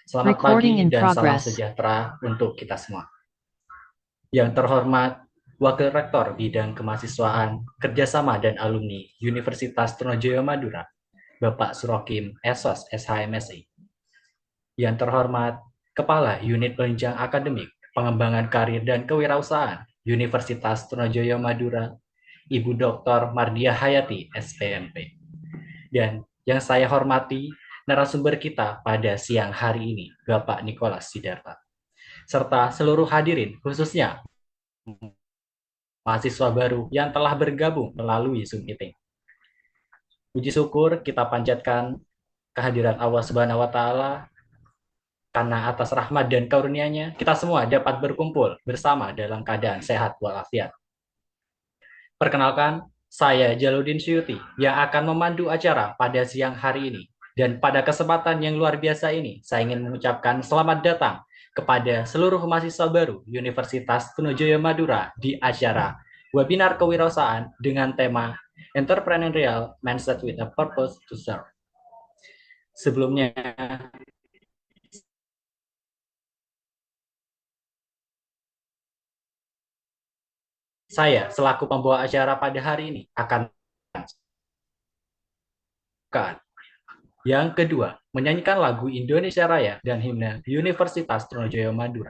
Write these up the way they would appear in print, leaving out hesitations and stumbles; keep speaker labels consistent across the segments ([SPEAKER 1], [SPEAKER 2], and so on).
[SPEAKER 1] Selamat
[SPEAKER 2] Recording
[SPEAKER 1] pagi
[SPEAKER 2] in
[SPEAKER 1] dan salam
[SPEAKER 2] progress.
[SPEAKER 1] sejahtera untuk kita semua. Yang terhormat Wakil Rektor Bidang Kemahasiswaan, Kerjasama dan Alumni Universitas Trunojoyo Madura, Bapak Surokim Esos SHMSI. Yang terhormat Kepala Unit Penunjang Akademik, Pengembangan Karir dan Kewirausahaan, Universitas Trunojoyo Madura, Ibu Dr. Mardia Hayati, SPMP. Dan yang saya hormati, narasumber kita pada siang hari ini, Bapak Nikolas Sidarta, serta seluruh hadirin, khususnya mahasiswa baru yang telah bergabung melalui Zoom Meeting. Puji syukur kita panjatkan kehadiran Allah Subhanahu wa Ta'ala, karena atas rahmat dan karunia-Nya kita semua dapat berkumpul bersama dalam keadaan sehat walafiat. Perkenalkan, saya Jaludin Syuti yang akan memandu acara pada siang hari ini. Dan pada kesempatan yang luar biasa ini, saya ingin mengucapkan selamat datang kepada seluruh mahasiswa baru Universitas Trunojoyo Madura di acara webinar kewirausahaan dengan tema Entrepreneurial Mindset with a Purpose to Serve. Sebelumnya, saya selaku pembawa acara pada hari ini akan yang kedua, menyanyikan lagu Indonesia Raya dan himne Universitas Trunojoyo Madura.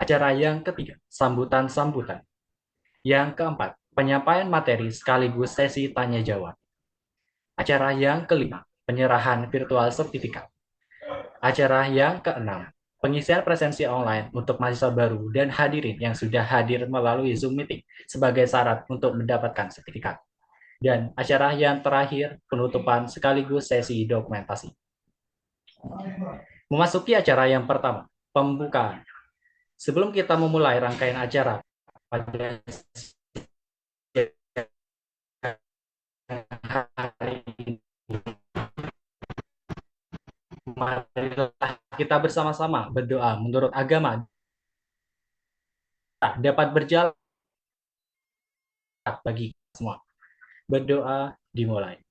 [SPEAKER 1] Acara yang ketiga, sambutan-sambutan. Yang keempat, penyampaian materi sekaligus sesi tanya jawab. Acara yang kelima, penyerahan virtual sertifikat. Acara yang keenam, pengisian presensi online untuk mahasiswa baru dan hadirin yang sudah hadir melalui Zoom Meeting sebagai syarat untuk mendapatkan sertifikat. Dan acara yang terakhir, penutupan sekaligus sesi dokumentasi. Memasuki acara yang pertama, pembukaan. Sebelum kita memulai rangkaian acara pada hari ini, marilah kita bersama-sama berdoa menurut agama dapat berjalan bagi semua. Berdoa dimulai.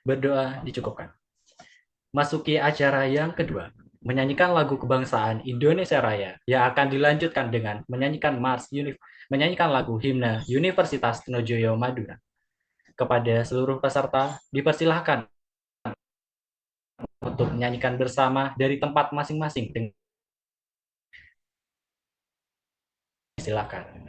[SPEAKER 1] Berdoa dicukupkan. Masuki acara yang kedua, menyanyikan lagu kebangsaan Indonesia Raya yang akan dilanjutkan dengan menyanyikan lagu himne Universitas Trunojoyo Madura. Kepada seluruh peserta dipersilahkan untuk menyanyikan bersama dari tempat masing-masing. Silakan.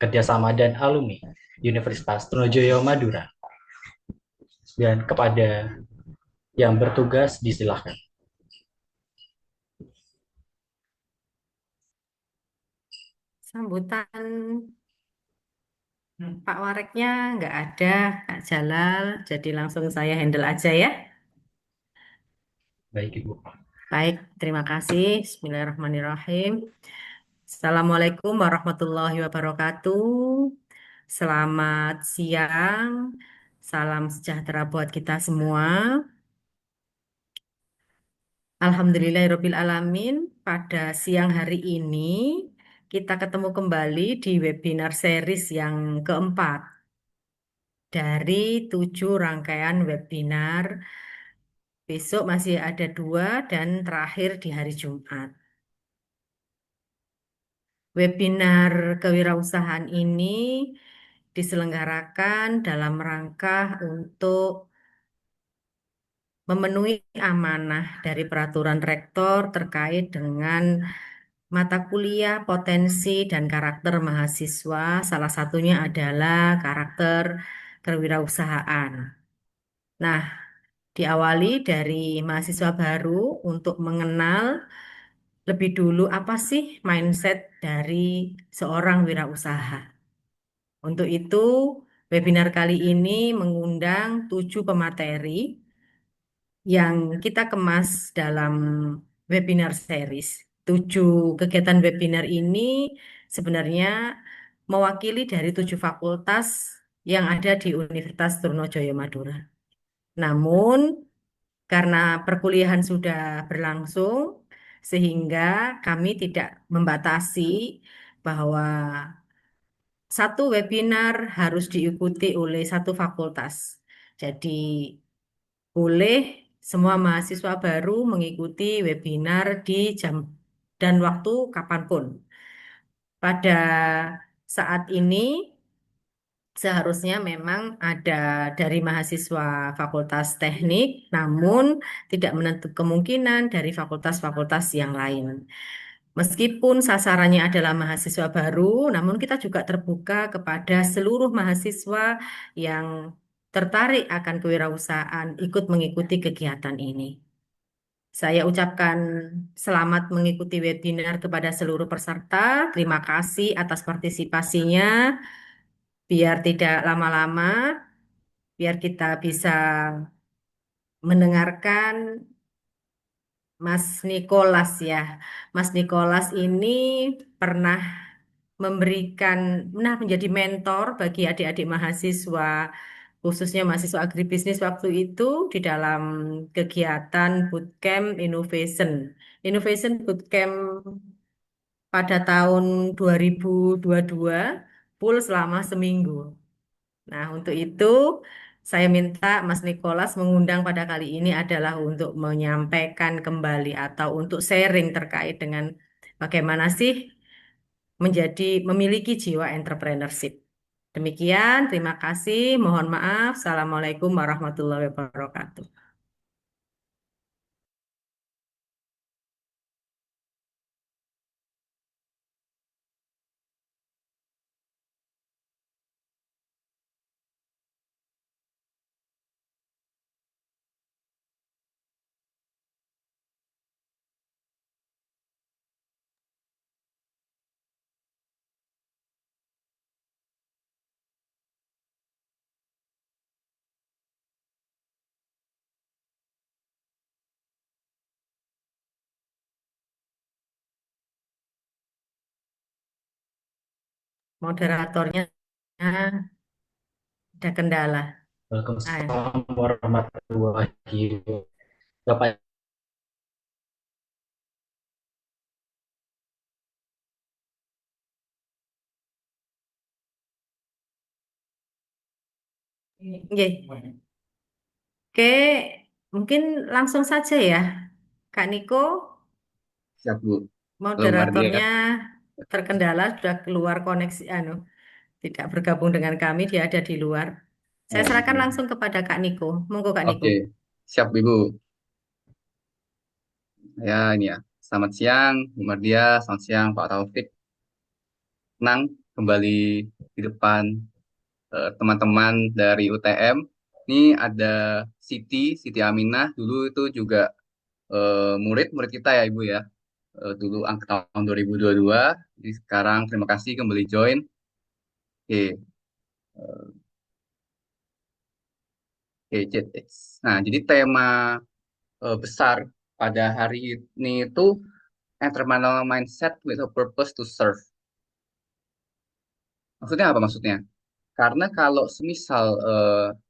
[SPEAKER 1] Kerjasama dan Alumni Universitas Trunojoyo Madura. Dan kepada yang bertugas disilahkan.
[SPEAKER 2] Sambutan Pak Wareknya nggak ada, Kak Jalal, jadi langsung saya handle aja ya.
[SPEAKER 1] Baik Ibu.
[SPEAKER 2] Baik, terima kasih. Bismillahirrahmanirrahim. Assalamualaikum warahmatullahi wabarakatuh. Selamat siang, salam sejahtera buat kita semua. Alhamdulillahirabbil alamin. Pada siang hari ini kita ketemu kembali di webinar series yang keempat dari 7 rangkaian webinar. Besok masih ada 2 dan terakhir di hari Jumat. Webinar kewirausahaan ini diselenggarakan dalam rangka untuk memenuhi amanah dari peraturan rektor terkait dengan mata kuliah potensi dan karakter mahasiswa. Salah satunya adalah karakter kewirausahaan. Nah, diawali dari mahasiswa baru untuk mengenal lebih dulu apa sih mindset dari seorang wirausaha. Untuk itu, webinar kali ini mengundang 7 pemateri yang kita kemas dalam webinar series. 7 kegiatan webinar ini sebenarnya mewakili dari 7 fakultas yang ada di Universitas Trunojoyo Madura. Namun, karena perkuliahan sudah berlangsung, sehingga kami tidak membatasi bahwa satu webinar harus diikuti oleh satu fakultas. Jadi, boleh semua mahasiswa baru mengikuti webinar di jam dan waktu kapanpun. Pada saat ini, seharusnya memang ada dari mahasiswa Fakultas Teknik, namun tidak menutup kemungkinan dari fakultas-fakultas yang lain. Meskipun sasarannya adalah mahasiswa baru, namun kita juga terbuka kepada seluruh mahasiswa yang tertarik akan kewirausahaan ikut mengikuti kegiatan ini. Saya ucapkan selamat mengikuti webinar kepada seluruh peserta. Terima kasih atas partisipasinya. Biar tidak lama-lama, biar kita bisa mendengarkan Mas Nikolas ya. Mas Nikolas ini pernah memberikan, nah menjadi mentor bagi adik-adik mahasiswa, khususnya mahasiswa agribisnis waktu itu di dalam kegiatan Bootcamp Innovation. Innovation Bootcamp pada tahun 2022, full selama seminggu. Nah, untuk itu saya minta Mas Nikolas mengundang pada kali ini adalah untuk menyampaikan kembali atau untuk sharing terkait dengan bagaimana sih menjadi memiliki jiwa entrepreneurship. Demikian, terima kasih. Mohon maaf. Assalamualaikum warahmatullahi wabarakatuh. Moderatornya ada kendala. Ah,
[SPEAKER 1] Waalaikumsalam warahmatullahi wabarakatuh. Bapak
[SPEAKER 2] nggih. Oke, mungkin langsung saja ya. Kak Niko,
[SPEAKER 3] Siap, Bu. Halo, Mardia.
[SPEAKER 2] moderatornya terkendala, sudah keluar koneksi, tidak bergabung dengan kami, dia ada di luar. Saya
[SPEAKER 3] Oh,
[SPEAKER 2] serahkan
[SPEAKER 3] iya.
[SPEAKER 2] langsung kepada Kak Niko. Monggo Kak Niko.
[SPEAKER 3] Oke. Siap, Ibu. Ya, ini ya. Selamat siang, Bu Mardia. Selamat siang, Pak Taufik. Tenang. kembali di depan teman-teman dari UTM. Ini ada Siti Aminah, dulu itu juga murid kita ya Ibu ya. Dulu tahun 2022, jadi sekarang terima kasih kembali join. Oke, oke, nah jadi tema besar pada hari ini itu entrepreneurial mindset with a purpose to serve. Maksudnya apa maksudnya? Karena kalau semisal,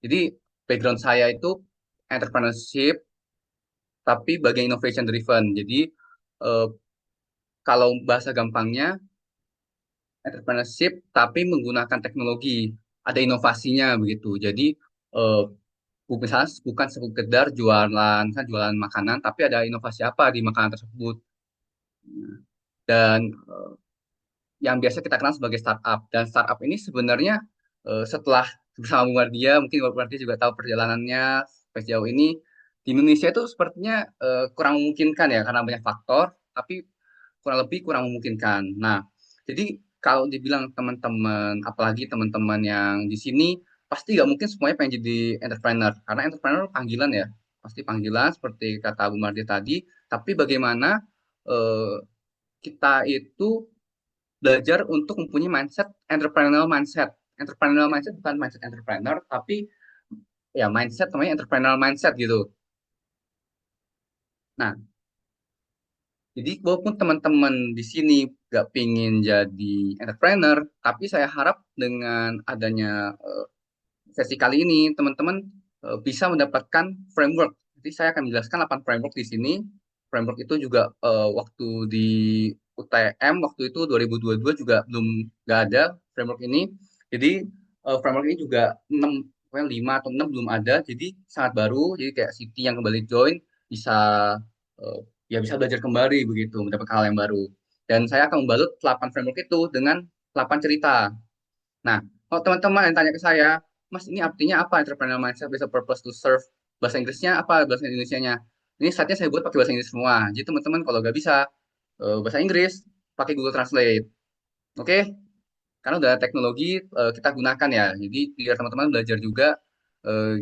[SPEAKER 3] jadi background saya itu entrepreneurship, tapi bagian innovation driven. Jadi eh, kalau bahasa gampangnya entrepreneurship, tapi menggunakan teknologi, ada inovasinya begitu. Jadi eh, misalnya bukan sekedar jualan, kan jualan makanan, tapi ada inovasi apa di makanan tersebut. Dan yang biasa kita kenal sebagai startup. Dan startup ini sebenarnya setelah bersama Bu Mardia, mungkin Bu Mardia juga tahu perjalanannya sampai sejauh ini, di Indonesia itu sepertinya kurang memungkinkan ya, karena banyak faktor, tapi kurang lebih kurang memungkinkan. Nah, jadi kalau dibilang teman-teman, apalagi teman-teman yang di sini, pasti nggak mungkin semuanya pengen jadi entrepreneur, karena entrepreneur panggilan ya, pasti panggilan seperti kata Bu Mardia tadi, tapi bagaimana eh, kita itu belajar untuk mempunyai mindset entrepreneurial mindset. Entrepreneurial mindset bukan mindset entrepreneur, tapi ya mindset namanya entrepreneurial mindset gitu. Nah, jadi walaupun teman-teman di sini gak pingin jadi entrepreneur, tapi saya harap dengan adanya sesi kali ini teman-teman bisa mendapatkan framework. Jadi saya akan menjelaskan 8 framework di sini. Framework itu juga waktu di UTM waktu itu 2022 juga belum nggak ada framework ini. Jadi framework ini juga 6, pokoknya 5 atau 6 belum ada. Jadi sangat baru. Jadi kayak Siti yang kembali join bisa eh, ya bisa belajar kembali begitu, mendapatkan hal yang baru. Dan saya akan membalut 8 framework itu dengan 8 cerita. Nah, kalau teman-teman yang tanya ke saya, Mas, ini artinya apa entrepreneurial mindset bisa purpose to serve? Bahasa Inggrisnya apa? Bahasa Indonesianya? Ini saatnya saya buat pakai bahasa Inggris semua. Jadi teman-teman kalau nggak bisa bahasa Inggris, pakai Google Translate. Oke? Karena udah teknologi kita gunakan ya. Jadi biar teman-teman belajar juga eh,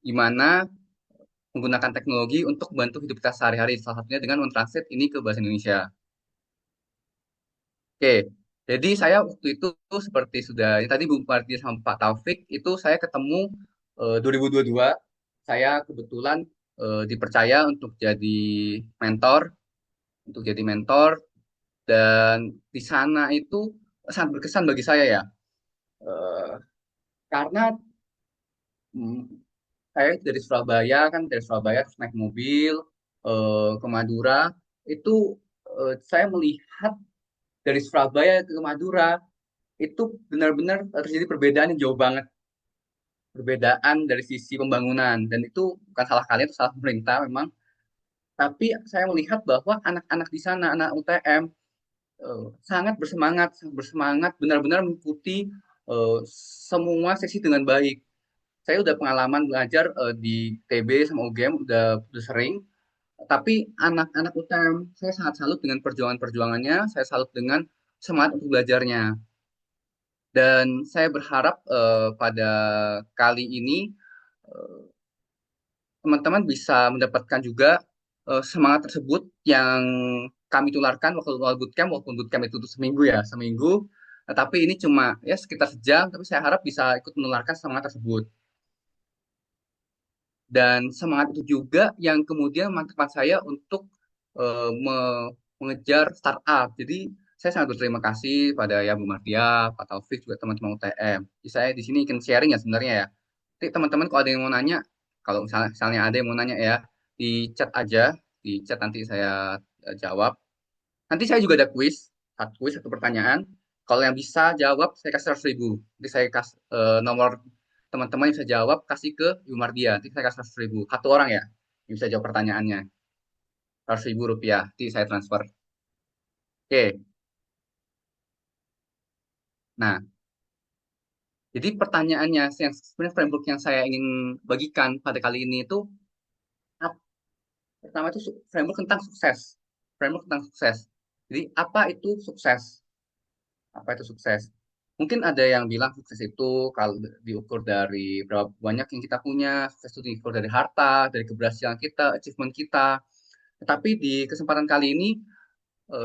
[SPEAKER 3] gimana menggunakan teknologi untuk membantu hidup kita sehari-hari. Salah satunya dengan mentranslate ini ke bahasa Indonesia. Oke, jadi saya waktu itu seperti sudah ini tadi Bu Marti sama Pak Taufik itu saya ketemu 2022. Saya kebetulan dipercaya untuk jadi mentor dan di sana itu sangat berkesan bagi saya ya. Eh, karena mm, saya dari Surabaya kan dari Surabaya terus naik mobil ke Madura itu saya melihat dari Surabaya ke Madura itu benar-benar terjadi perbedaan yang jauh banget, perbedaan dari sisi pembangunan dan itu bukan salah kalian, itu salah pemerintah memang, tapi saya melihat bahwa anak-anak di sana, anak UTM sangat bersemangat benar-benar mengikuti eh, semua sesi dengan baik. Saya udah pengalaman belajar di TB sama UGM udah sering, tapi anak-anak UTM saya sangat salut dengan perjuangan-perjuangannya, saya salut dengan semangat untuk belajarnya. Dan saya berharap pada kali ini eh, teman-teman bisa mendapatkan juga semangat tersebut yang kami tularkan waktu awal bootcamp, walaupun bootcamp itu tuh seminggu ya, seminggu. Tapi ini cuma ya sekitar sejam, tapi saya harap bisa ikut menularkan semangat tersebut. Dan semangat itu juga yang kemudian memantapkan saya untuk mengejar startup. Jadi saya sangat berterima kasih pada ya Bu Mardia, Pak Taufik, juga teman-teman UTM. Jadi saya di sini ingin sharing ya sebenarnya ya. Jadi teman-teman kalau ada yang mau nanya, kalau misalnya ada yang mau nanya ya, di chat aja, di chat nanti saya jawab. Nanti saya juga ada quiz, satu pertanyaan. Kalau yang bisa jawab, saya kasih 100.000. Nanti saya kasih nomor teman-teman yang bisa jawab, kasih ke Ibu Mardia. Nanti saya kasih 100.000. Satu orang ya, yang bisa jawab pertanyaannya. 100.000 rupiah, nanti saya transfer. Oke, nah, jadi pertanyaannya, yang sebenarnya framework yang saya ingin bagikan pada kali ini itu, pertama itu framework tentang sukses. Framework tentang sukses. Jadi, apa itu sukses? Apa itu sukses? Mungkin ada yang bilang sukses itu kalau diukur dari berapa banyak yang kita punya, sukses itu diukur dari harta, dari keberhasilan kita, achievement kita. Tetapi di kesempatan kali ini,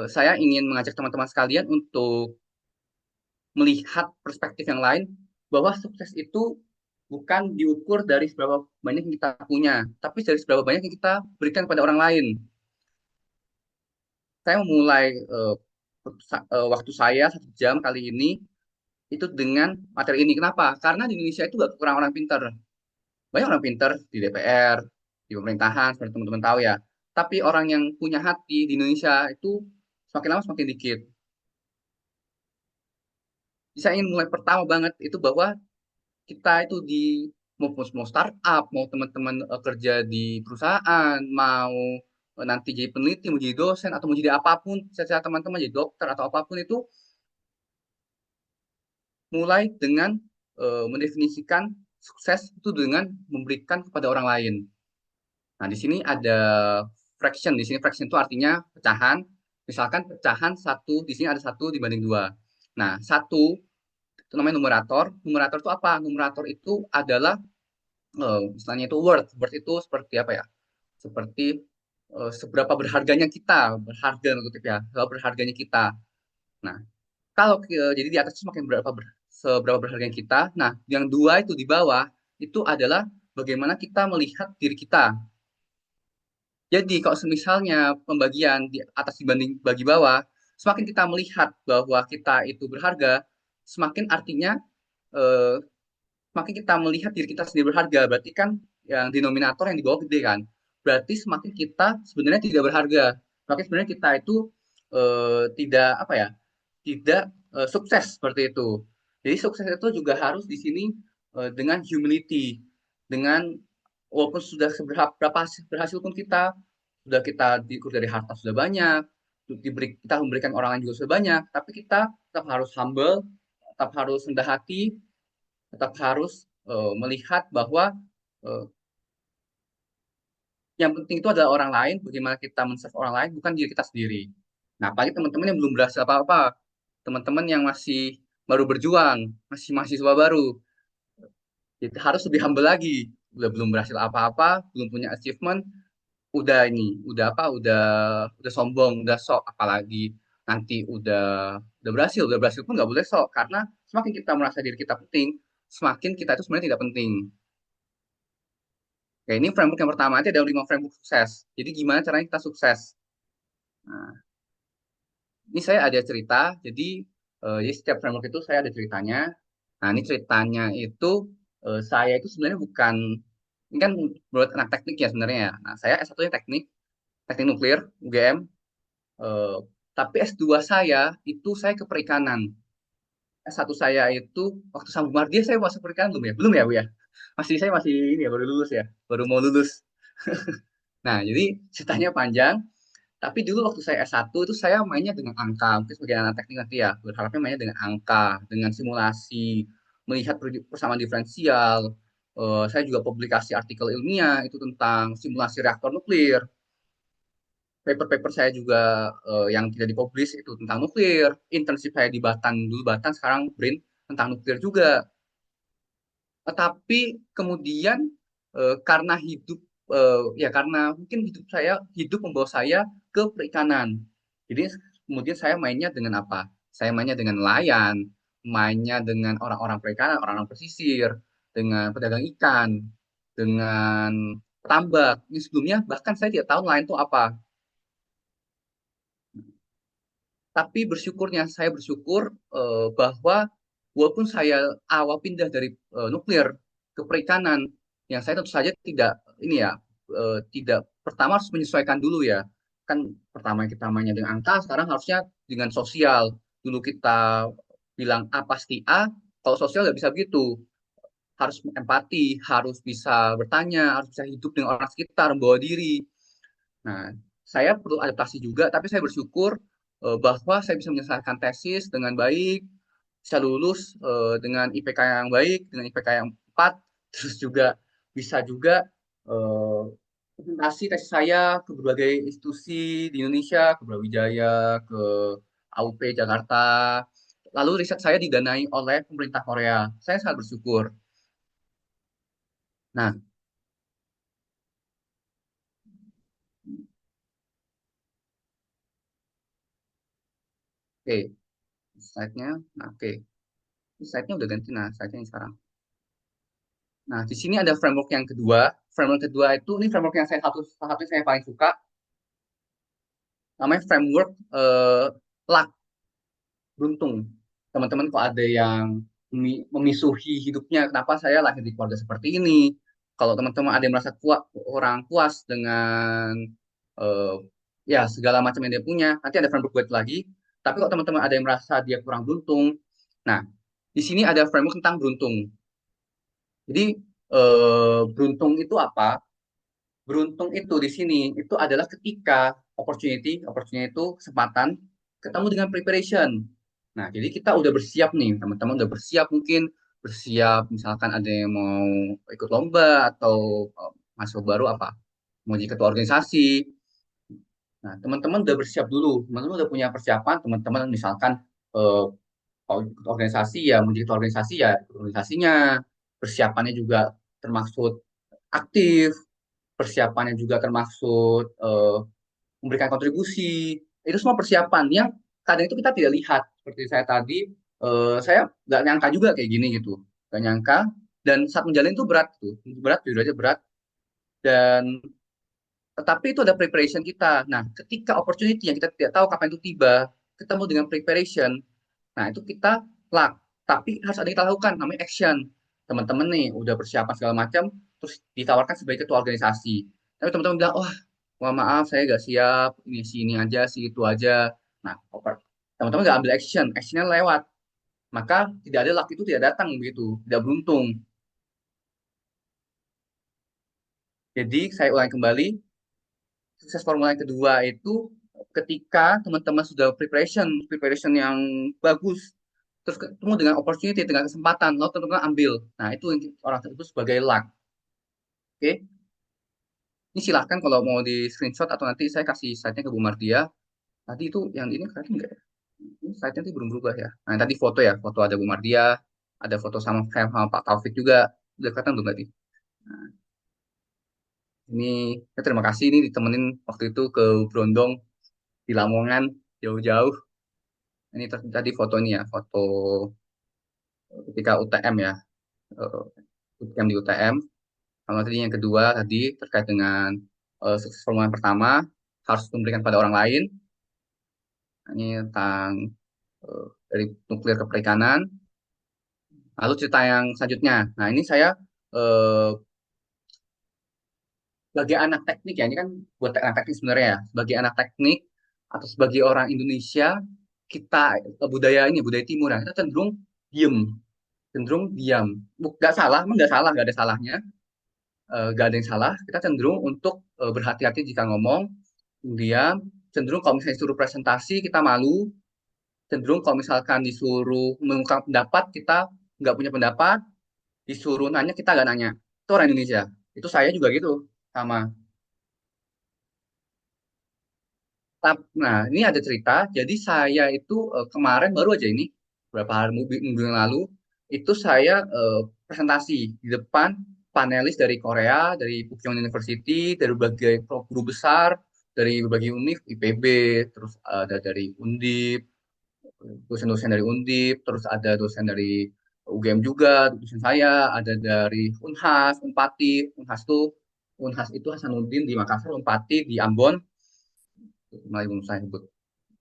[SPEAKER 3] saya ingin mengajak teman-teman sekalian untuk melihat perspektif yang lain, bahwa sukses itu bukan diukur dari seberapa banyak yang kita punya, tapi dari seberapa banyak yang kita berikan kepada orang lain. Saya memulai waktu saya 1 jam kali ini itu dengan materi ini. Kenapa? Karena di Indonesia itu gak kurang orang pintar. Banyak orang pintar di DPR, di pemerintahan, seperti teman-teman tahu ya. Tapi orang yang punya hati di Indonesia itu semakin lama semakin dikit. Saya ingin mulai pertama banget itu bahwa kita itu di mau startup, mau teman-teman kerja di perusahaan, mau nanti jadi peneliti, mau jadi dosen, atau mau jadi apapun, secara teman-teman jadi dokter atau apapun itu, mulai dengan mendefinisikan sukses itu dengan memberikan kepada orang lain. Nah, di sini ada fraction. Di sini fraction itu artinya pecahan. Misalkan pecahan satu, di sini ada 1/2. Nah, satu itu namanya numerator. Numerator itu apa? Numerator itu adalah misalnya itu word. Word itu seperti apa ya? Seperti seberapa berharganya kita, berharga kutip ya, seberapa berharganya kita. Nah, kalau jadi di atas semakin seberapa berharganya kita. Nah, yang dua itu di bawah itu adalah bagaimana kita melihat diri kita. Jadi kalau misalnya pembagian di atas dibanding bagi bawah, semakin kita melihat bahwa kita itu berharga, semakin artinya eh, semakin kita melihat diri kita sendiri berharga. Berarti kan yang denominator yang di bawah gede kan. Berarti semakin kita sebenarnya tidak berharga. Semakin sebenarnya kita itu tidak apa ya, tidak sukses seperti itu. Jadi sukses itu juga harus di sini dengan humility, dengan walaupun sudah seberapa berhasil pun kita sudah kita diukur dari harta sudah banyak, kita memberikan orang lain juga sudah banyak, tapi kita tetap harus humble, tetap harus rendah hati, tetap harus melihat bahwa uh, yang penting itu adalah orang lain, bagaimana kita men-serve orang lain, bukan diri kita sendiri. Nah, apalagi teman-teman yang belum berhasil apa-apa, teman-teman yang masih baru berjuang, masih mahasiswa baru, itu harus lebih humble lagi. Udah belum berhasil apa-apa, belum punya achievement, udah ini, udah apa, udah sombong, udah sok, apalagi nanti udah berhasil pun nggak boleh sok, karena semakin kita merasa diri kita penting, semakin kita itu sebenarnya tidak penting. Oke, ini framework yang pertama aja ada 5 framework sukses. Jadi gimana caranya kita sukses? Nah, ini saya ada cerita. Jadi setiap framework itu saya ada ceritanya. Nah, ini ceritanya itu saya itu sebenarnya bukan ini kan menurut anak teknik ya sebenarnya ya. Nah, saya S1-nya teknik, teknik nuklir, UGM. Eh, tapi S2 saya itu saya ke perikanan. S1 saya itu waktu sambung marga saya masuk perikanan belum ya? Belum ya, Bu ya? Saya masih ini ya baru lulus ya, baru mau lulus. Nah, jadi ceritanya panjang. Tapi dulu waktu saya S1 itu saya mainnya dengan angka. Mungkin sebagai anak teknik nanti ya, berharapnya mainnya dengan angka, dengan simulasi, melihat persamaan diferensial. Saya juga publikasi artikel ilmiah itu tentang simulasi reaktor nuklir. Paper-paper saya juga yang tidak dipublish itu tentang nuklir. Internship saya di Batan, dulu Batan, sekarang BRIN, tentang nuklir juga. Tetapi kemudian karena ya karena mungkin saya hidup membawa saya ke perikanan. Jadi kemudian saya mainnya dengan apa? Saya mainnya dengan nelayan, mainnya dengan orang-orang perikanan, orang-orang pesisir, dengan pedagang ikan, dengan tambak. Ini sebelumnya bahkan saya tidak tahu nelayan itu apa. Tapi saya bersyukur bahwa walaupun saya awal pindah dari nuklir ke perikanan, yang saya tentu saja tidak ini ya, tidak pertama harus menyesuaikan dulu ya. Kan pertama kita mainnya dengan angka, sekarang harusnya dengan sosial. Dulu kita bilang A pasti A, kalau sosial nggak bisa begitu. Harus empati, harus bisa bertanya, harus bisa hidup dengan orang sekitar, membawa diri. Nah, saya perlu adaptasi juga, tapi saya bersyukur bahwa saya bisa menyelesaikan tesis dengan baik, bisa lulus dengan IPK yang baik, dengan IPK yang 4, terus juga bisa juga eh, presentasi tesis saya ke berbagai institusi di Indonesia, ke Brawijaya, ke AUP Jakarta, lalu riset saya didanai oleh pemerintah Korea. Saya sangat bersyukur. Nah, oke, slide-nya. Nah, oke. Slide-nya udah ganti, nah slide-nya yang sekarang. Nah, di sini ada framework yang kedua. Framework kedua itu, ini framework yang salah satu yang saya paling suka, namanya framework luck, beruntung. Teman-teman kok ada yang memisuhi hidupnya, kenapa saya lahir di keluarga seperti ini? Kalau teman-teman ada yang merasa orang puas dengan eh, ya segala macam yang dia punya, nanti ada framework buat lagi. Tapi kalau teman-teman ada yang merasa dia kurang beruntung, nah di sini ada framework tentang beruntung. Jadi beruntung itu apa? Beruntung itu di sini itu adalah ketika opportunity itu kesempatan ketemu dengan preparation. Nah, jadi kita udah bersiap nih, teman-teman udah bersiap mungkin bersiap misalkan ada yang mau ikut lomba atau masuk baru apa, mau jadi ketua organisasi. Nah, teman-teman udah bersiap dulu, teman-teman udah punya persiapan, teman-teman misalkan eh, kalau ikut organisasi ya, mau jadi ketua organisasi ya, ikut organisasinya, persiapannya juga termaksud aktif, persiapannya juga termaksud memberikan kontribusi. Itu semua persiapan yang kadang itu kita tidak lihat. Seperti saya tadi, saya nggak nyangka juga kayak gini gitu. Nggak nyangka. Dan saat menjalin itu berat tuh. Berat, jujur aja berat. Dan tetapi itu ada preparation kita. Nah, ketika opportunity yang kita tidak tahu kapan itu tiba, ketemu dengan preparation, nah itu kita luck. Tapi harus ada yang kita lakukan, namanya action. Teman-teman nih udah persiapan segala macam, terus ditawarkan sebagai ketua organisasi. Tapi teman-teman bilang, wah, wah maaf saya nggak siap, ini sini aja, sih itu aja. Nah, teman-teman nggak ambil action, actionnya lewat. Maka tidak ada luck itu tidak datang begitu, tidak beruntung. Jadi saya ulangi kembali, sukses formula yang kedua itu ketika teman-teman sudah preparation yang bagus, terus ketemu dengan opportunity, dengan kesempatan, lo teman-teman ambil. Nah, itu orang itu sebagai luck. Oke, ini silahkan kalau mau di screenshot atau nanti saya kasih slide-nya ke Bu Mardia. Tadi itu yang ini kelihatan nggak ya? Ini slide-nya nanti belum berubah ya. Nah, tadi foto ya, foto ada Bu Mardia, ada foto sama Pak Taufik juga. Udah kelihatan belum tadi? Nah, ini ya terima kasih ini ditemenin waktu itu ke Brondong di Lamongan jauh-jauh. Ini tadi fotonya ya, foto ketika UTM ya, UTM di UTM. Sama tadi yang kedua tadi terkait dengan sukses formula yang pertama harus memberikan pada orang lain. Ini tentang dari nuklir ke perikanan. Lalu cerita yang selanjutnya. Nah ini saya eh, sebagai anak teknik ya, ini kan buat anak teknik sebenarnya ya. Sebagai anak teknik atau sebagai orang Indonesia, kita budaya ini budaya timur ya, kita cenderung diam. Nggak salah, emang nggak salah, nggak ada salahnya, nggak ada yang salah. Kita cenderung untuk berhati-hati jika ngomong, diam. Cenderung kalau misalnya disuruh presentasi kita malu. Cenderung kalau misalkan disuruh mengungkap pendapat kita nggak punya pendapat. Disuruh nanya kita nggak nanya. Itu orang Indonesia. Itu saya juga gitu sama. Nah, ini ada cerita. Jadi saya itu kemarin baru aja ini beberapa hari minggu yang lalu itu saya presentasi di depan panelis dari Korea, dari Pukyong University, dari berbagai guru besar, dari berbagai univ, IPB, terus ada dari Undip, dosen-dosen dari Undip, terus ada dosen dari UGM juga, dosen saya, ada dari Unhas, Unpati, Unhas itu Hasanuddin di Makassar, Unpati di Ambon, malah belum saya sebut.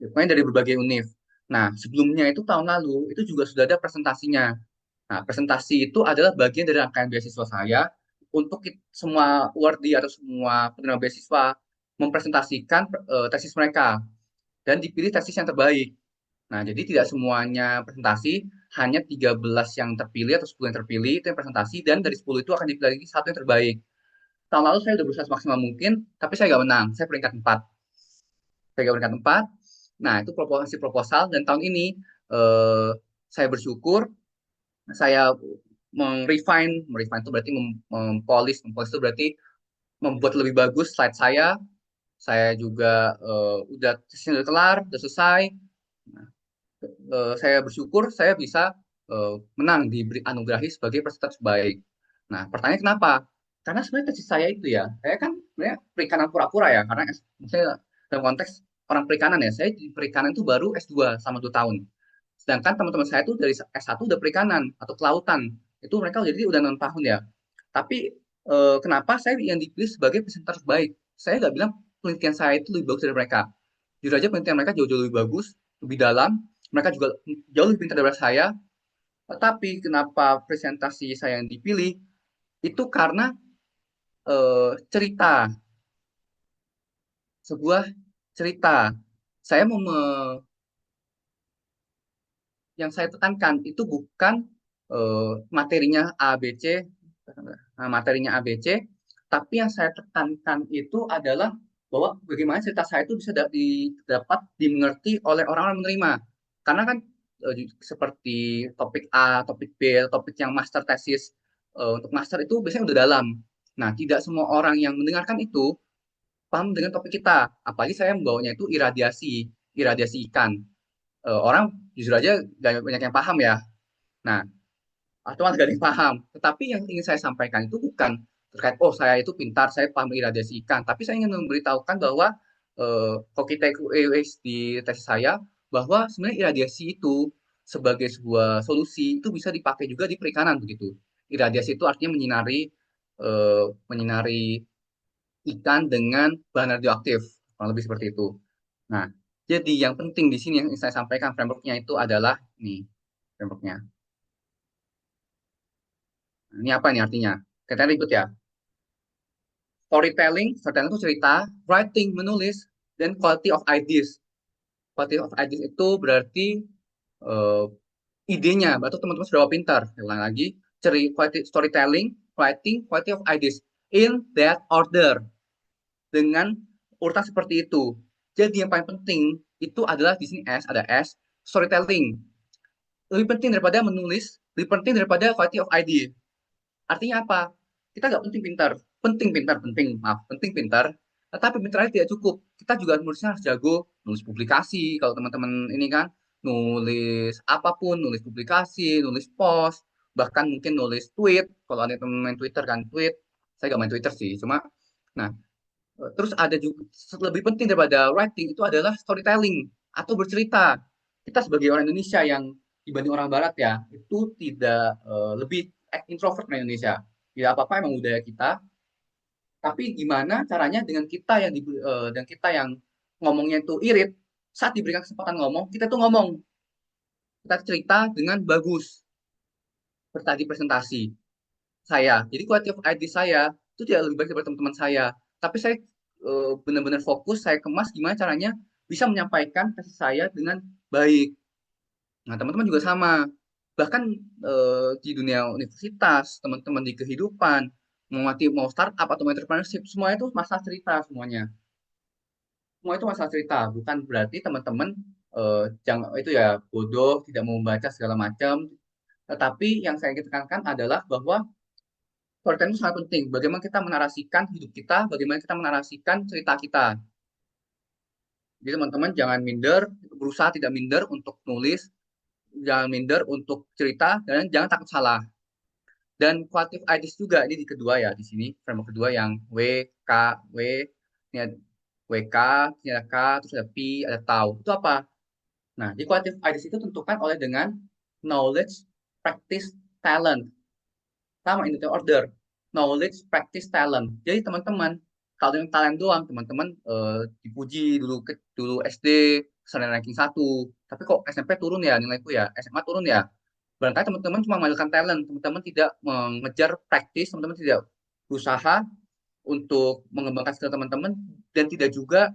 [SPEAKER 3] Pokoknya dari berbagai univ. Nah, sebelumnya itu tahun lalu itu juga sudah ada presentasinya. Nah, presentasi itu adalah bagian dari rangkaian beasiswa saya untuk semua awardee atau semua penerima beasiswa mempresentasikan tesis mereka dan dipilih tesis yang terbaik. Nah, jadi tidak semuanya presentasi, hanya 13 yang terpilih atau 10 yang terpilih itu yang presentasi dan dari 10 itu akan dipilih lagi satu yang terbaik. Tahun lalu saya sudah berusaha semaksimal mungkin, tapi saya nggak menang. Saya peringkat 4. Saya peringkat 4. Nah, itu proposal dan tahun ini eh, saya bersyukur saya merefine itu berarti mempolish itu berarti membuat lebih bagus slide saya. Saya juga udah tesisnya udah kelar, udah selesai. Nah, saya bersyukur saya bisa menang diberi anugerahi sebagai peserta terbaik. Nah, pertanyaan kenapa? Karena sebenarnya tesis saya itu ya, saya kan sebenarnya perikanan pura-pura ya, karena saya dalam konteks orang perikanan ya, saya di perikanan itu baru S2 selama 2 tahun. Sedangkan teman-teman saya itu dari S1 udah perikanan atau kelautan, itu mereka jadi udah 6 tahun ya. Tapi kenapa saya yang dipilih sebagai peserta terbaik? Saya nggak bilang penelitian saya itu lebih bagus dari mereka. Jujur aja penelitian mereka jauh-jauh lebih bagus, lebih dalam, mereka juga jauh lebih pintar daripada saya. Tetapi kenapa presentasi saya yang dipilih itu karena cerita, sebuah cerita. Saya mau yang saya tekankan itu bukan materinya A B C, materinya A B C, tapi yang saya tekankan itu adalah bahwa bagaimana cerita saya itu bisa dapat dimengerti oleh orang-orang menerima. Karena kan seperti topik A, topik B, topik yang master tesis untuk master itu biasanya udah dalam. Nah, tidak semua orang yang mendengarkan itu paham dengan topik kita. Apalagi saya membawanya itu iradiasi, iradiasi ikan. Orang jujur aja gak banyak yang paham ya. Nah, atau gak ada yang paham. Tetapi yang ingin saya sampaikan itu bukan terkait, oh saya itu pintar, saya paham iradiasi ikan. Tapi saya ingin memberitahukan bahwa kalau kita di tesis saya, bahwa sebenarnya iradiasi itu sebagai sebuah solusi itu bisa dipakai juga di perikanan begitu. Iradiasi itu artinya menyinari ikan dengan bahan radioaktif, kurang lebih seperti itu. Nah, jadi yang penting di sini yang saya sampaikan frameworknya itu adalah nih frameworknya. Ini apa nih artinya? Kita ribut ya. Storytelling itu cerita, writing, menulis, dan quality of ideas. Quality of ideas itu berarti eh, idenya, berarti teman-teman sudah pintar. Saya ulang lagi, storytelling, writing, quality of ideas. In that order. Dengan urutan seperti itu. Jadi yang paling penting itu adalah di sini ada S, storytelling. Lebih penting daripada menulis, lebih penting daripada quality of idea. Artinya apa? Kita nggak penting pintar, tetapi pintar tidak cukup. Kita juga nulisnya harus jago, nulis publikasi. Kalau teman-teman ini kan nulis apapun, nulis publikasi, nulis post, bahkan mungkin nulis tweet. Kalau ada teman main Twitter kan tweet, saya nggak main Twitter sih, cuma nah terus ada juga lebih penting daripada writing itu adalah storytelling atau bercerita. Kita sebagai orang Indonesia yang dibanding orang Barat ya, itu tidak lebih introvert dari Indonesia. Tidak apa-apa emang budaya kita, tapi gimana caranya dengan kita yang dan kita yang ngomongnya itu irit, saat diberikan kesempatan ngomong, kita tuh ngomong, kita cerita dengan bagus, seperti presentasi saya. Jadi quality of ID saya itu tidak lebih baik daripada teman-teman saya. Tapi saya benar-benar fokus, saya kemas gimana caranya bisa menyampaikan kasih saya dengan baik. Nah, teman-teman juga sama. Bahkan di dunia universitas, teman-teman di kehidupan, mau startup atau mau entrepreneurship, semua itu masalah cerita semuanya. Semua itu masalah cerita, bukan berarti teman-teman jangan itu ya bodoh, tidak mau membaca segala macam. Tetapi yang saya ingin tekankan adalah bahwa storytelling itu sangat penting. Bagaimana kita menarasikan hidup kita, bagaimana kita menarasikan cerita kita. Jadi teman-teman jangan minder, berusaha tidak minder untuk nulis, jangan minder untuk cerita, dan jangan takut salah. Dan qualitative ideas juga ini di kedua ya di sini framework kedua yang W, ini ada WK, ini ada K, terus ada P, ada tau. Itu apa? Nah, di qualitative ideas itu tentukan oleh dengan knowledge, practice, talent. Sama in the order, knowledge, practice, talent. Jadi teman-teman kalau dengan talent doang teman-teman dipuji dulu SD sering ranking 1, tapi kok SMP turun ya nilaiku ya, SMA turun ya. Barangkali teman-teman cuma mengandalkan talent, teman-teman tidak mengejar praktis, teman-teman tidak berusaha untuk mengembangkan skill teman-teman dan tidak juga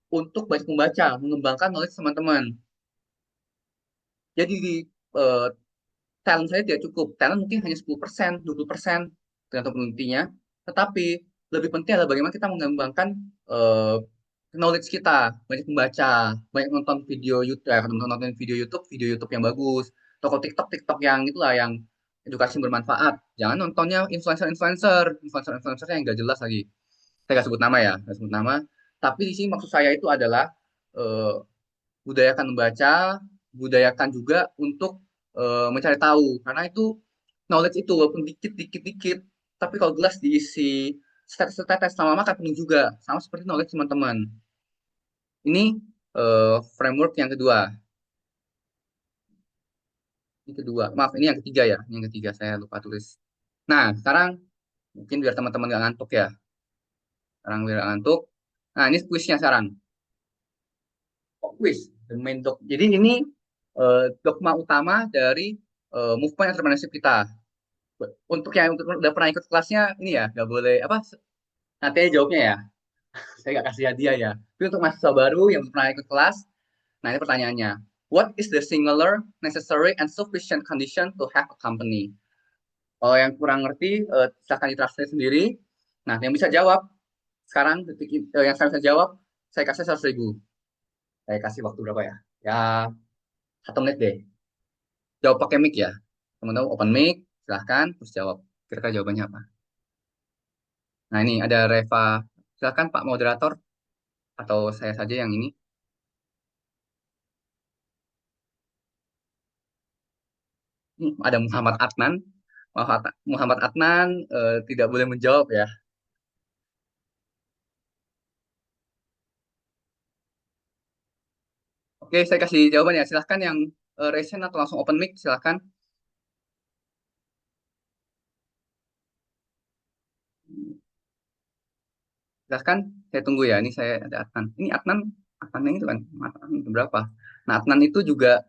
[SPEAKER 3] untuk banyak membaca, mengembangkan knowledge teman-teman. Jadi di eh, talent saya tidak cukup. Talent mungkin hanya 10%, 20% tergantung penelitinya. Tetapi lebih penting adalah bagaimana kita mengembangkan eh, knowledge kita. Banyak membaca, banyak nonton video YouTube, nonton video YouTube yang bagus. Toko TikTok, TikTok yang itulah yang edukasi bermanfaat. Jangan nontonnya influencer yang nggak jelas lagi. Saya nggak sebut nama ya, nggak sebut nama. Tapi di sini maksud saya itu adalah eh, budayakan membaca, budayakan juga untuk mencari tahu, karena itu knowledge itu walaupun dikit dikit dikit, tapi kalau gelas diisi setetes lama-lama akan penuh juga, sama seperti knowledge teman-teman. Ini framework yang kedua. Ini kedua, maaf, ini yang ketiga ya. Ini yang ketiga, saya lupa tulis. Nah, sekarang mungkin biar teman-teman nggak ngantuk ya. Sekarang biar nggak ngantuk. Nah, ini kuisnya sekarang. Oh, kuis, the main dog. Jadi ini dogma utama dari movement entrepreneurship kita. Untuk yang udah pernah ikut kelasnya, ini ya, nggak boleh, apa, nanti aja jawabnya ya. Saya nggak kasih hadiah ya. Tapi untuk mahasiswa baru yang belum pernah ikut kelas, nah ini pertanyaannya. What is the singular, necessary, and sufficient condition to have a company? Kalau yang kurang ngerti, silahkan ditranslate sendiri. Nah, yang bisa jawab, sekarang yang saya bisa jawab, saya kasih 100.000. Saya kasih waktu berapa ya? Ya, 1 menit deh. Jawab pakai mic ya. Teman-teman open mic, silahkan, terus jawab. Kira-kira jawabannya apa? Nah, ini ada Reva. Silahkan Pak Moderator, atau saya saja yang ini. Ada Muhammad Adnan. Muhammad Adnan tidak boleh menjawab ya. Oke, saya kasih jawabannya. Silahkan yang resen atau langsung open mic, silahkan. Silahkan, saya tunggu ya. Ini saya ada Adnan. Ini Adnan, Adnan yang itu kan. Adnan itu berapa? Nah, Adnan itu juga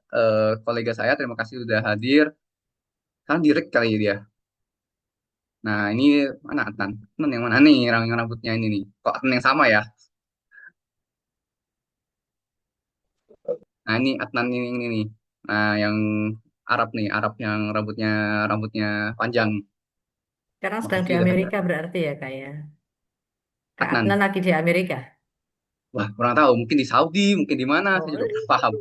[SPEAKER 3] kolega saya. Terima kasih sudah hadir. Kan direct kali ya dia. Nah, ini mana Adnan? Adnan yang mana nih? Yang rambutnya ini nih. Kok Adnan yang sama ya? Nah, ini Adnan ini nih. Nah, yang Arab nih. Arab yang rambutnya rambutnya panjang.
[SPEAKER 2] Sekarang sedang
[SPEAKER 3] Makasih
[SPEAKER 2] di
[SPEAKER 3] udah hadir.
[SPEAKER 2] Amerika berarti ya kak ya. Kak Adnan
[SPEAKER 3] Adnan.
[SPEAKER 2] lagi di Amerika.
[SPEAKER 3] Wah, kurang tahu. Mungkin di Saudi, mungkin di mana. Saya
[SPEAKER 2] Oh,
[SPEAKER 3] juga kurang paham.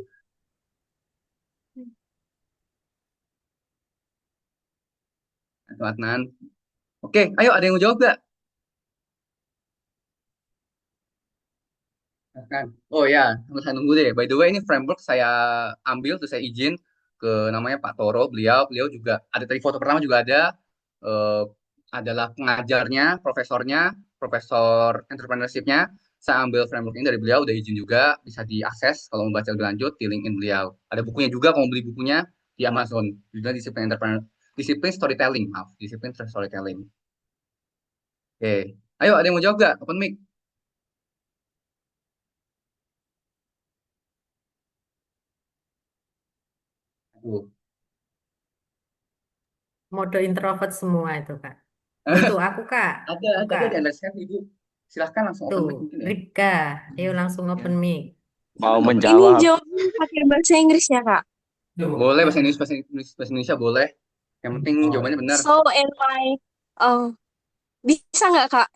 [SPEAKER 3] Itu Adnan. Oke, ayo ada yang mau jawab gak? Kan. Oh ya, sambil saya nunggu deh. By the way, ini framework saya ambil, terus saya izin ke namanya Pak Toro. Beliau juga ada tadi foto pertama juga ada. eh, Adalah pengajarnya, profesornya, profesor entrepreneurship-nya. Saya ambil framework ini dari beliau, udah izin juga, bisa diakses kalau mau baca lebih lanjut di LinkedIn beliau. Ada bukunya juga, kalau mau beli bukunya di Amazon. Judulnya disiplin entrepreneur, disiplin storytelling, maaf, disiplin storytelling. Oke, ayo ada yang mau jawab gak? Open mic. Aduh.
[SPEAKER 2] mode introvert semua itu kak. Oh itu aku kak.
[SPEAKER 3] Ada
[SPEAKER 2] Buka.
[SPEAKER 3] tadi ada share Ibu. Silahkan langsung open
[SPEAKER 2] Tuh,
[SPEAKER 3] mic mungkin ya.
[SPEAKER 2] Ripka. Ayo langsung
[SPEAKER 3] Ya.
[SPEAKER 2] open mic.
[SPEAKER 4] Mau
[SPEAKER 3] Silakan open mic.
[SPEAKER 5] Ini
[SPEAKER 4] menjawab.
[SPEAKER 5] jawabnya pakai bahasa Inggris ya, Kak?
[SPEAKER 3] Boleh bahasa Inggris, bahasa Indonesia boleh. Yang penting jawabannya benar.
[SPEAKER 5] So, in my, bisa nggak, Kak?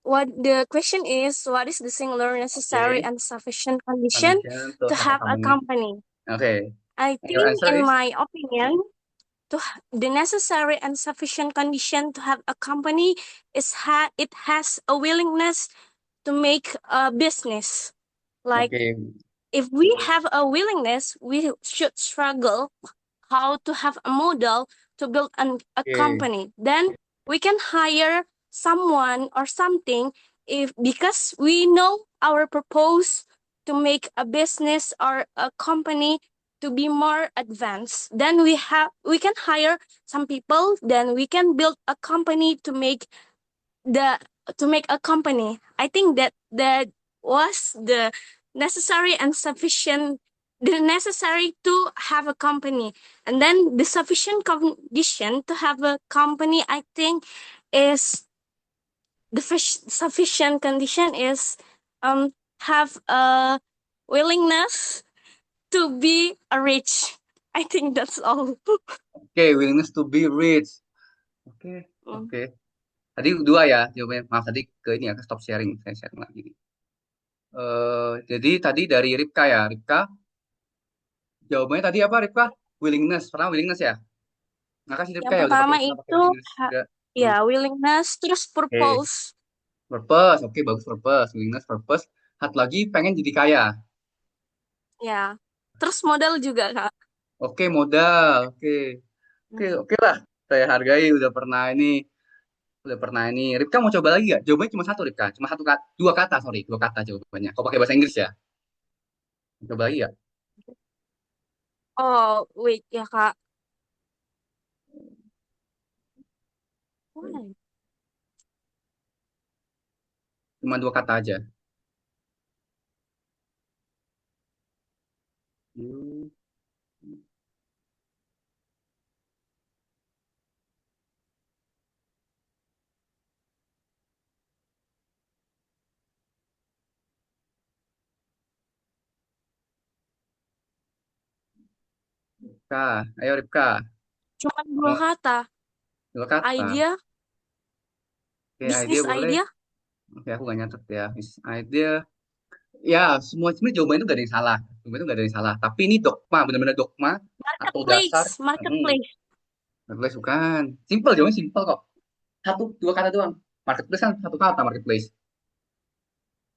[SPEAKER 5] What the question is, what is the singular, necessary,
[SPEAKER 3] Oke.
[SPEAKER 5] and sufficient condition
[SPEAKER 3] Condition to
[SPEAKER 5] to
[SPEAKER 3] have a
[SPEAKER 5] have a
[SPEAKER 3] company.
[SPEAKER 5] company?
[SPEAKER 3] Oke.
[SPEAKER 5] I
[SPEAKER 3] And your
[SPEAKER 5] think,
[SPEAKER 3] answer
[SPEAKER 5] in
[SPEAKER 3] is
[SPEAKER 5] my opinion, the necessary and sufficient condition to have a company is it has a willingness to make a business. Like,
[SPEAKER 3] oke.
[SPEAKER 5] if we have a willingness, we should struggle how to have a model to build a
[SPEAKER 3] Oke.
[SPEAKER 5] company. Then we can hire someone or something if because we know our purpose to make a business or a company to be more advanced. Then we can hire some people. Then we can build a company the to make a company. I think that was necessary and sufficient the necessary to have a company. And then the sufficient condition to have a company, I think, is sufficient condition is have a willingness to be a rich. I think that's all.
[SPEAKER 3] Oke, willingness to be rich. Oke. Oke. Tadi dua ya jawabannya. Maaf tadi ke ini ya, ke stop sharing. Saya sharing lagi nih. Jadi tadi dari Ripka ya. Ripka, jawabannya tadi apa Ripka? Willingness. Pertama willingness ya. Makasih Ripka
[SPEAKER 5] Yang
[SPEAKER 3] ya udah
[SPEAKER 5] pertama
[SPEAKER 3] pakai
[SPEAKER 5] itu
[SPEAKER 3] bahasa Inggris juga.
[SPEAKER 5] ya willingness, terus
[SPEAKER 3] Oke.
[SPEAKER 5] purpose.
[SPEAKER 3] Purpose, oke bagus purpose, willingness, purpose. Satu lagi pengen jadi kaya.
[SPEAKER 5] Ya. Terus modal juga, Kak.
[SPEAKER 3] Oke, modal. Oke. Oke, oke lah. Saya hargai udah pernah ini. Ripka mau coba lagi gak? Jawabannya cuma satu, Ripka. Cuma satu kata, dua kata, sorry, dua kata jawabannya. Kau pakai bahasa Inggris ya? Coba lagi ya?
[SPEAKER 5] Oh, wait ya, Kak. Why?
[SPEAKER 3] Cuma dua kata aja. Hmm, Ripka, ayo Ripka.
[SPEAKER 5] Cuma dua
[SPEAKER 3] Kamu
[SPEAKER 5] kata.
[SPEAKER 3] dua kata.
[SPEAKER 5] Idea,
[SPEAKER 3] Oke, idea
[SPEAKER 5] bisnis
[SPEAKER 3] boleh.
[SPEAKER 5] idea.
[SPEAKER 3] Oke, aku gak nyatet ya. Idea. Ya, semua sebenarnya jawaban itu gak ada yang salah. Jawaban itu gak ada yang salah. Tapi ini dogma, benar-benar dogma atau dasar.
[SPEAKER 5] Marketplace,
[SPEAKER 3] Hmm,
[SPEAKER 5] marketplace.
[SPEAKER 3] marketplace bukan. Simple, jawabannya simple kok. Satu, dua kata doang. Marketplace kan satu kata marketplace.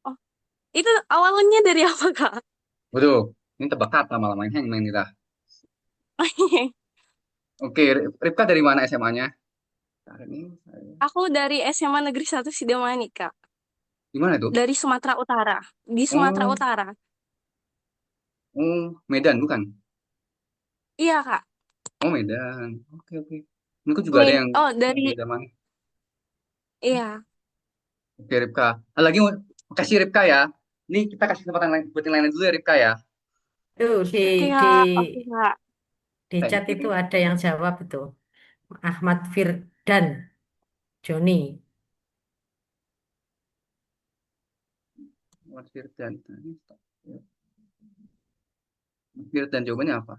[SPEAKER 5] Oh, itu awalnya dari apa, Kak?
[SPEAKER 3] Waduh, ini tebak kata malah main kita. Oke, Ripka dari mana SMA-nya? Ini
[SPEAKER 5] Aku dari SMA Negeri 1 Sidamani, Kak.
[SPEAKER 3] gimana itu?
[SPEAKER 5] Dari Sumatera Utara. Di Sumatera
[SPEAKER 3] Oh,
[SPEAKER 5] Utara.
[SPEAKER 3] oh, Medan bukan?
[SPEAKER 5] Iya, Kak.
[SPEAKER 3] Oh, Medan. Oke, oke. Ini juga ada yang
[SPEAKER 5] Oh,
[SPEAKER 3] di
[SPEAKER 5] dari,
[SPEAKER 3] zaman.
[SPEAKER 5] iya.
[SPEAKER 3] Oke, Ripka. Lagi mau kasih Ripka ya. Ini kita kasih kesempatan lain buat yang lain dulu ya, Ripka ya.
[SPEAKER 2] Tuh
[SPEAKER 5] Oke,
[SPEAKER 2] di
[SPEAKER 5] Kak. Oke, Kak.
[SPEAKER 2] chat
[SPEAKER 3] Thank
[SPEAKER 2] itu
[SPEAKER 3] you.
[SPEAKER 2] ada yang jawab itu. Ahmad Firdan, Joni.
[SPEAKER 3] Mas Firdan. Mas Firdan jawabannya apa?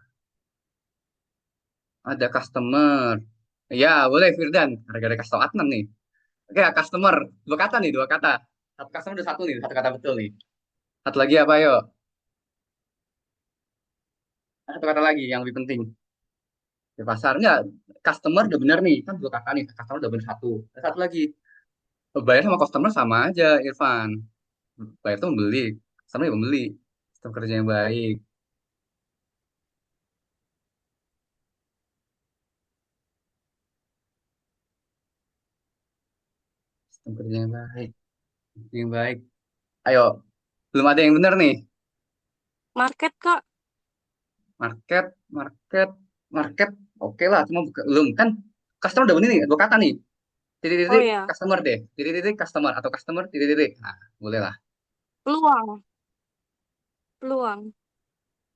[SPEAKER 3] Ada customer. Ya, boleh Firdan. Gara-gara kasih tau Adnan nih. Oke, customer. Dua kata nih, dua kata. Satu customer udah satu nih, satu kata betul nih. Satu lagi apa, yuk? Satu kata lagi yang lebih penting. Di pasar enggak, customer udah benar nih. Kan dua kata nih, customer udah benar satu. Ada satu lagi. Bayar sama customer sama aja, Irfan. Bayar itu membeli. Customer ya membeli. Sistem kerja yang baik. Sistem kerja yang baik. Yang baik. Ayo, belum ada yang benar nih.
[SPEAKER 5] Market, Kak.
[SPEAKER 3] Market, market, market. Oke lah, cuma belum kan customer udah bener nih, dua kata nih.
[SPEAKER 5] Oh,
[SPEAKER 3] Titik-titik
[SPEAKER 5] ya.
[SPEAKER 3] customer deh. Titik-titik customer atau customer titik-titik. Nah, boleh lah.
[SPEAKER 5] Peluang. Peluang.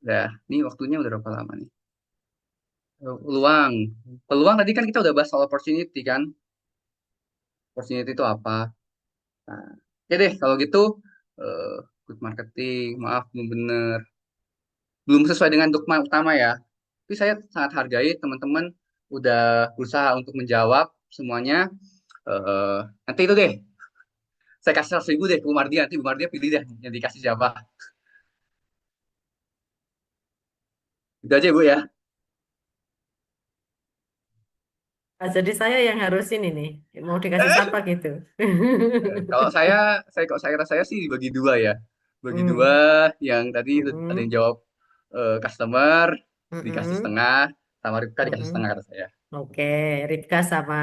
[SPEAKER 3] Udah, ini waktunya udah berapa lama nih? Peluang. Peluang tadi kan kita udah bahas soal opportunity kan. Opportunity itu apa? Nah, oke deh, kalau gitu eh, good marketing, maaf belum bener. Belum sesuai dengan dogma utama ya. Tapi saya sangat hargai teman-teman udah berusaha untuk menjawab semuanya. Eh, nanti itu deh, saya kasih 100.000 deh ke Bu Mardia. Nanti Bu Mardia pilih deh yang dikasih siapa. Itu aja Bu ya.
[SPEAKER 2] Jadi saya yang harus ini nih, mau dikasih siapa gitu.
[SPEAKER 3] Kalau saya sih dibagi dua ya. Bagi dua,
[SPEAKER 2] Hmm.
[SPEAKER 3] yang tadi ada yang
[SPEAKER 2] Mm-mm.
[SPEAKER 3] jawab customer dikasih
[SPEAKER 2] Mm-mm.
[SPEAKER 3] setengah, sama Ripka dikasih
[SPEAKER 2] Mm-mm.
[SPEAKER 3] setengah kata saya.
[SPEAKER 2] Oke, Ripka sama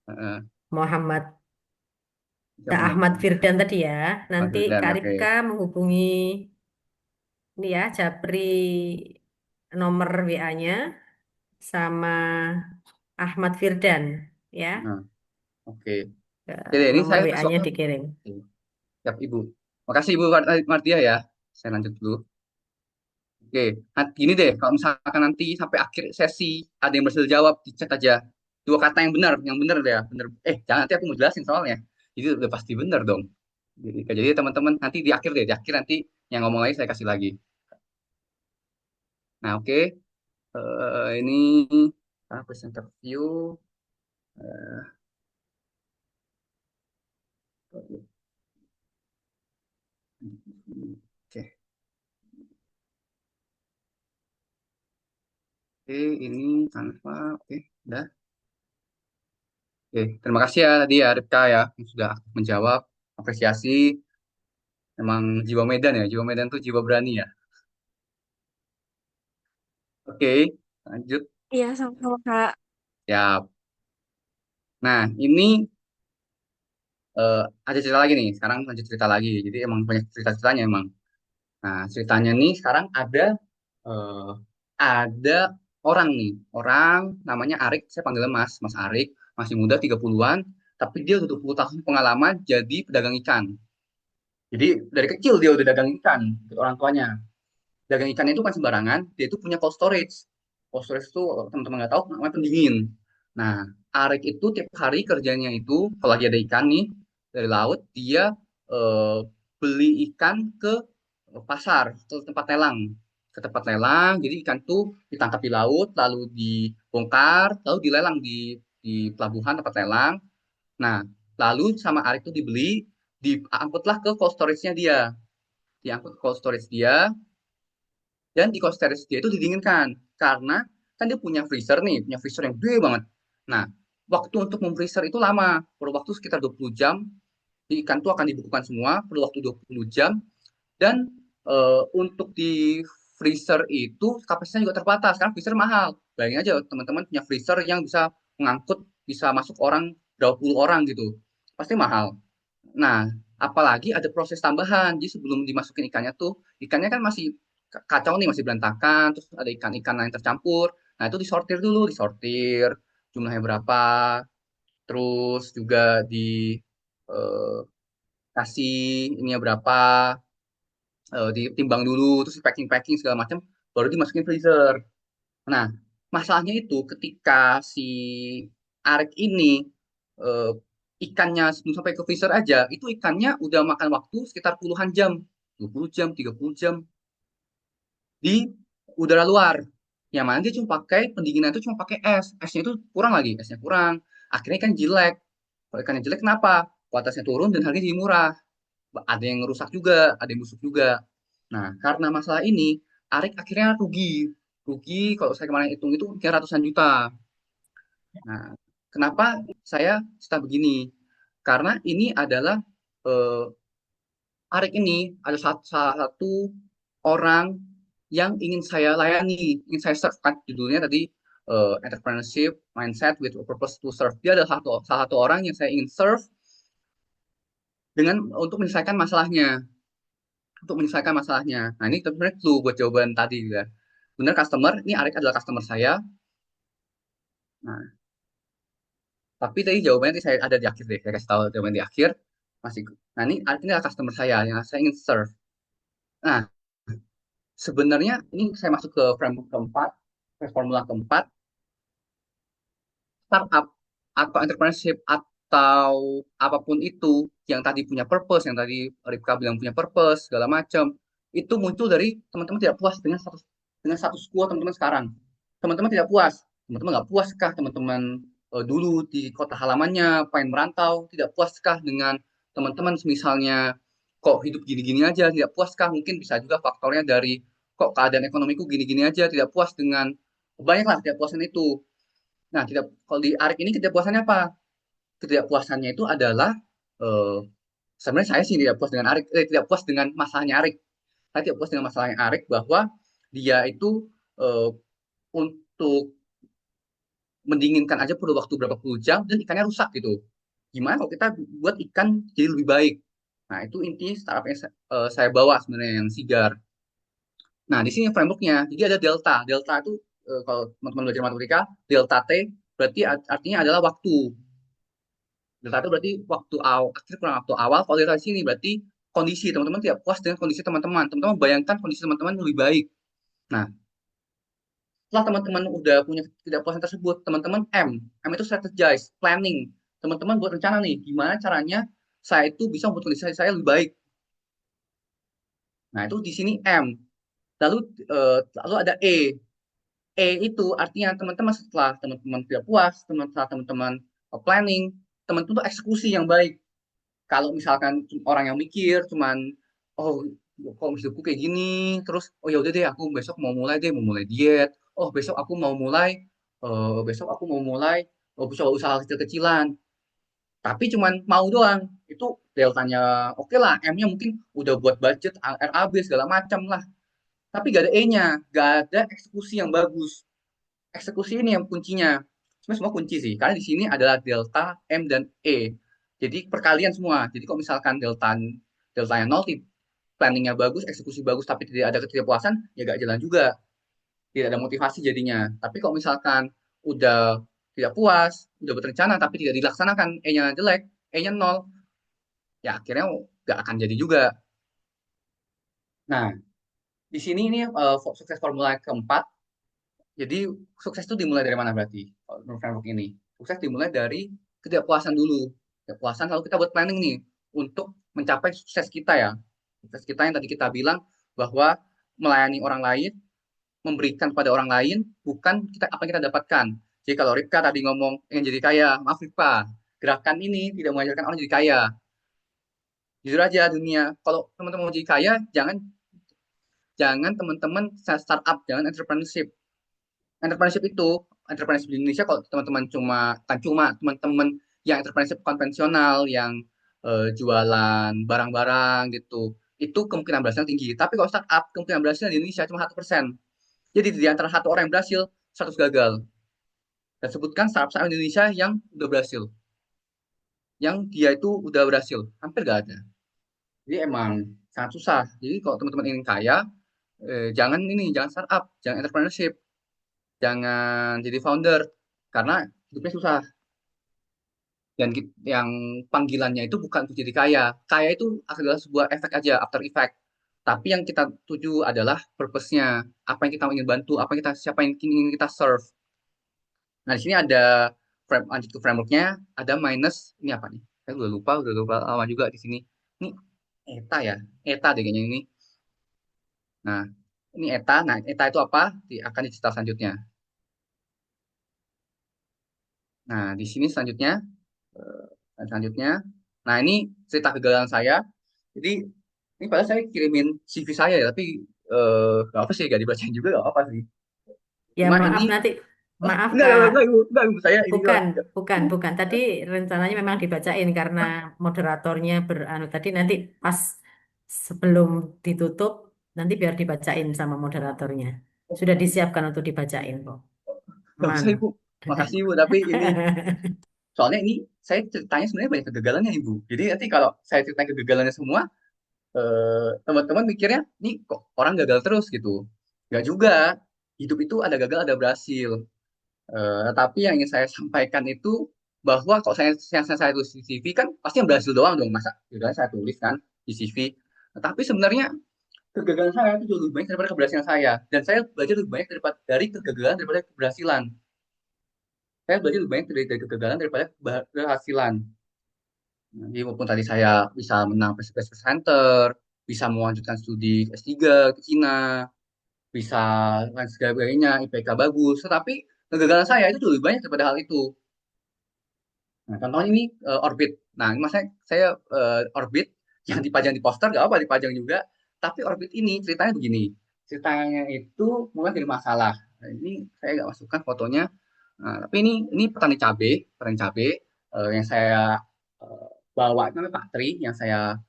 [SPEAKER 3] Heeh,
[SPEAKER 2] Muhammad
[SPEAKER 3] siapa nih?
[SPEAKER 2] Ahmad Firdan tadi ya.
[SPEAKER 3] Mas
[SPEAKER 2] Nanti
[SPEAKER 3] Wildan,
[SPEAKER 2] Kak
[SPEAKER 3] oke.
[SPEAKER 2] Ripka menghubungi ini ya, Japri nomor WA-nya sama Ahmad Firdan ya.
[SPEAKER 3] Nah, oke.
[SPEAKER 2] Eh,
[SPEAKER 3] Jadi ini
[SPEAKER 2] Nomor
[SPEAKER 3] saya
[SPEAKER 2] WA-nya dikirim.
[SPEAKER 3] siap Ibu. Makasih Ibu Martia ya. Saya lanjut dulu. Oke, gini deh, kalau misalkan nanti sampai akhir sesi ada yang berhasil jawab, di chat aja. Dua kata yang benar deh ya. Benar. Jangan nanti aku mau jelasin soalnya. Jadi udah pasti benar dong. Jadi teman-teman nanti di akhir deh, di akhir nanti yang ngomong lagi saya kasih lagi. Nah, oke. Ini presenter view. Oke, oke, ini tanpa, oke, udah. Oke, terima kasih ya tadi ya Ripka ya yang sudah menjawab. Apresiasi. Emang jiwa Medan ya, jiwa Medan tuh jiwa berani ya. Oke, lanjut.
[SPEAKER 5] Iya, sama-sama Kak.
[SPEAKER 3] Ya. Nah, ini ada cerita lagi nih. Sekarang lanjut cerita lagi. Jadi emang banyak cerita-ceritanya emang. Nah, ceritanya nih sekarang eh, ada orang nih. Orang namanya Arik, saya panggilnya Mas, Mas Arik, masih muda 30-an, tapi dia udah 20 tahun pengalaman jadi pedagang ikan. Jadi dari kecil dia udah dagang ikan ke orang tuanya. Dagang ikan itu kan sembarangan, dia itu punya cold storage. Cold storage itu teman-teman nggak tahu namanya pendingin. Nah, Arik itu tiap hari kerjanya itu kalau lagi ada ikan nih dari laut, dia eh, beli ikan ke pasar, ke tempat lelang. Ke tempat lelang, jadi ikan tuh ditangkap di laut, lalu dibongkar, lalu dilelang di pelabuhan tempat lelang. Nah, lalu sama Arik itu dibeli, diangkutlah ke cold storage-nya dia. Diangkut ke cold storage dia, dan di cold storage dia itu didinginkan. Karena kan dia punya freezer nih, punya freezer yang gede banget. Nah, waktu untuk memfreezer itu lama. Perlu waktu sekitar 20 jam. Ikan itu akan dibekukan semua, perlu waktu 20 jam. Dan untuk di freezer itu kapasitasnya juga terbatas, karena freezer mahal. Bayangin aja teman-teman punya freezer yang bisa mengangkut, bisa masuk orang, berapa puluh orang gitu. Pasti mahal. Nah, apalagi ada proses tambahan. Jadi sebelum dimasukin ikannya tuh, ikannya kan masih kacau nih, masih berantakan, terus ada ikan-ikan lain tercampur. Nah, itu disortir dulu, disortir jumlahnya berapa, terus juga dikasih ininya berapa, ditimbang dulu, terus packing-packing segala macam, baru dimasukin freezer. Nah, masalahnya itu ketika si Arek ini eh, ikannya sebelum sampai ke freezer aja, itu ikannya udah makan waktu sekitar puluhan jam, 20 jam, 30 jam di udara luar. Yang mana dia cuma pakai pendinginan itu cuma pakai es. Esnya itu kurang lagi, esnya kurang. Akhirnya kan jelek. Kalau ikannya jelek kenapa? Kualitasnya turun dan harganya jadi murah. Ada yang rusak juga, ada yang busuk juga. Nah, karena masalah ini, Arik akhirnya rugi. Rugi kalau saya kemarin hitung itu mungkin ratusan juta. Nah, kenapa saya cerita begini? Karena ini adalah eh, Arik ini ada salah satu orang yang ingin saya layani, ingin saya serve kan judulnya tadi entrepreneurship mindset with a purpose to serve. Dia adalah salah satu orang yang saya ingin serve dengan untuk menyelesaikan masalahnya, untuk menyelesaikan masalahnya. Nah, ini sebenarnya clue buat jawaban tadi juga. Benar customer, ini Arik adalah customer saya. Nah, tapi tadi jawabannya nanti saya ada di akhir deh. Saya kasih tahu jawaban di akhir. Masih. Nah, ini adalah customer saya yang saya ingin serve. Nah, sebenarnya ini saya masuk ke framework keempat, ke formula keempat, startup atau entrepreneurship atau apapun itu yang tadi punya purpose, yang tadi Ripka bilang punya purpose segala macam, itu muncul dari teman-teman tidak puas dengan status quo teman-teman sekarang. Teman-teman tidak puas, teman-teman nggak puaskah teman-teman dulu di kota halamannya pengen merantau, tidak puaskah dengan teman-teman misalnya kok hidup gini-gini aja, tidak puaskah, mungkin bisa juga faktornya dari kok keadaan ekonomiku gini-gini aja, tidak puas dengan banyaklah tidak puasan itu. Nah, kalau di Arik ini ketidakpuasannya apa? Ketidakpuasannya itu adalah eh, sebenarnya saya sih tidak puas dengan Arik, tidak puas dengan masalahnya Arik. Saya tidak puas dengan masalahnya Arik bahwa dia itu eh, untuk mendinginkan aja perlu waktu berapa puluh jam dan ikannya rusak gitu. Gimana kalau kita buat ikan jadi lebih baik? Nah, itu intinya startup yang saya bawa sebenarnya yang Sigar. Nah, di sini frameworknya, jadi ada delta. Delta itu kalau teman-teman belajar matematika, delta T berarti artinya adalah waktu. Delta itu berarti waktu awal, akhir kurang waktu awal. Kalau delta di sini berarti kondisi teman-teman tidak puas dengan kondisi teman-teman. Teman-teman bayangkan kondisi teman-teman lebih baik. Nah, setelah teman-teman udah punya ketidakpuasan tersebut, teman-teman M itu strategize, planning. Teman-teman buat rencana nih, gimana caranya saya itu bisa membuat kondisi saya lebih baik. Nah, itu di sini M. Lalu lalu ada E. E itu artinya teman-teman setelah teman-teman tidak puas, setelah teman-teman planning, teman-teman itu eksekusi yang baik. Kalau misalkan orang yang mikir cuman oh kok hidupku kayak gini, terus oh ya udah deh aku besok mau mulai diet. Oh besok aku mau mulai besok aku mau mulai coba usaha kecil-kecilan. Tapi cuman mau doang. Itu deltanya oke lah, M-nya mungkin udah buat budget RAB segala macam lah. tapi gak ada E-nya, gak ada eksekusi yang bagus. Eksekusi ini yang kuncinya. Sebenarnya semua kunci sih, karena di sini adalah delta, M, dan E. Jadi perkalian semua. Jadi kalau misalkan deltanya 0, planningnya bagus, eksekusi bagus, tapi tidak ada ketidakpuasan, ya gak jalan juga. Tidak ada motivasi jadinya. Tapi kalau misalkan udah tidak puas, udah berencana, tapi tidak dilaksanakan, E-nya jelek, E-nya 0, ya akhirnya gak akan jadi juga. Nah, di sini ini sukses formula keempat. Jadi sukses itu dimulai dari mana berarti? Kalau menurut framework ini, sukses dimulai dari ketidakpuasan dulu. Ketidakpuasan lalu kita buat planning nih untuk mencapai sukses kita ya. Sukses kita yang tadi kita bilang bahwa melayani orang lain, memberikan pada orang lain, bukan kita apa yang kita dapatkan. Jadi kalau Ripka tadi ngomong ingin jadi kaya, maaf Ripka, gerakan ini tidak mengajarkan orang jadi kaya. Jujur aja dunia, kalau teman-teman mau jadi kaya, jangan jangan teman-teman startup, jangan entrepreneurship. Entrepreneurship itu, entrepreneurship di Indonesia kalau teman-teman kan cuma teman-teman yang entrepreneurship konvensional, yang jualan barang-barang gitu, itu kemungkinan berhasilnya tinggi. Tapi kalau startup, kemungkinan berhasilnya di Indonesia cuma 1%. Jadi di antara satu orang yang berhasil, 100 gagal. Dan sebutkan startup di Indonesia yang udah berhasil. Yang dia itu udah berhasil. Hampir gak ada. Jadi emang sangat susah. Jadi kalau teman-teman ingin kaya, jangan startup, jangan entrepreneurship, jangan jadi founder, karena hidupnya susah. Dan yang panggilannya itu bukan untuk jadi kaya. Kaya itu adalah sebuah efek aja, after effect. Tapi yang kita tuju adalah purpose-nya, apa yang kita ingin bantu, siapa yang ingin kita serve. Nah, di sini ada lanjut ke framework-nya, ada minus, ini apa nih? Saya udah lupa lama juga di sini. Ini ETA ya, ETA deh kayaknya ini. Nah, ini ETA. Nah, ETA itu apa? Akan diceritakan selanjutnya. Nah, di sini selanjutnya. Nah, ini cerita kegagalan saya. Jadi, ini padahal saya kirimin CV saya ya, tapi nggak apa sih, nggak dibacain juga nggak apa sih.
[SPEAKER 2] Ya
[SPEAKER 3] Cuma ini,
[SPEAKER 2] maaf nanti, maaf
[SPEAKER 3] enggak,
[SPEAKER 2] Kak.
[SPEAKER 3] Ibu, enggak, Ibu, saya ini
[SPEAKER 2] Bukan,
[SPEAKER 3] doang.
[SPEAKER 2] bukan. Tadi rencananya memang dibacain karena moderatornya tadi nanti pas sebelum ditutup nanti biar dibacain sama moderatornya. Sudah disiapkan untuk dibacain kok.
[SPEAKER 3] Nggak
[SPEAKER 2] Man.
[SPEAKER 3] usah, Ibu. Makasih, Ibu, tapi ini, soalnya ini, saya ceritanya sebenarnya banyak kegagalannya, Ibu. Jadi nanti kalau saya ceritain kegagalannya semua, teman-teman mikirnya, nih kok orang gagal terus gitu. Nggak juga. Hidup itu ada gagal, ada berhasil. Tapi yang ingin saya sampaikan itu bahwa kalau saya tulis di CV kan pasti yang berhasil doang dong, masa juga saya tulis kan di CV. Tapi sebenarnya kegagalan saya itu jauh lebih banyak daripada keberhasilan saya, dan saya belajar lebih banyak dari kegagalan daripada keberhasilan. Saya belajar lebih banyak dari kegagalan daripada keberhasilan. Jadi walaupun tadi saya bisa menang Prestasi Center, bisa melanjutkan studi S3 ke Cina, bisa lain sebagainya, IPK bagus, tetapi kegagalan saya itu jauh lebih banyak daripada hal itu. Nah, contohnya ini Orbit. Nah, ini saya Orbit yang dipajang di poster, gak apa dipajang juga. Tapi Orbit ini ceritanya begini. Ceritanya itu mulai dari masalah. Nah, ini saya nggak masukkan fotonya. Nah, tapi ini petani cabe yang saya eh, bawa itu namanya Pak Tri, yang saya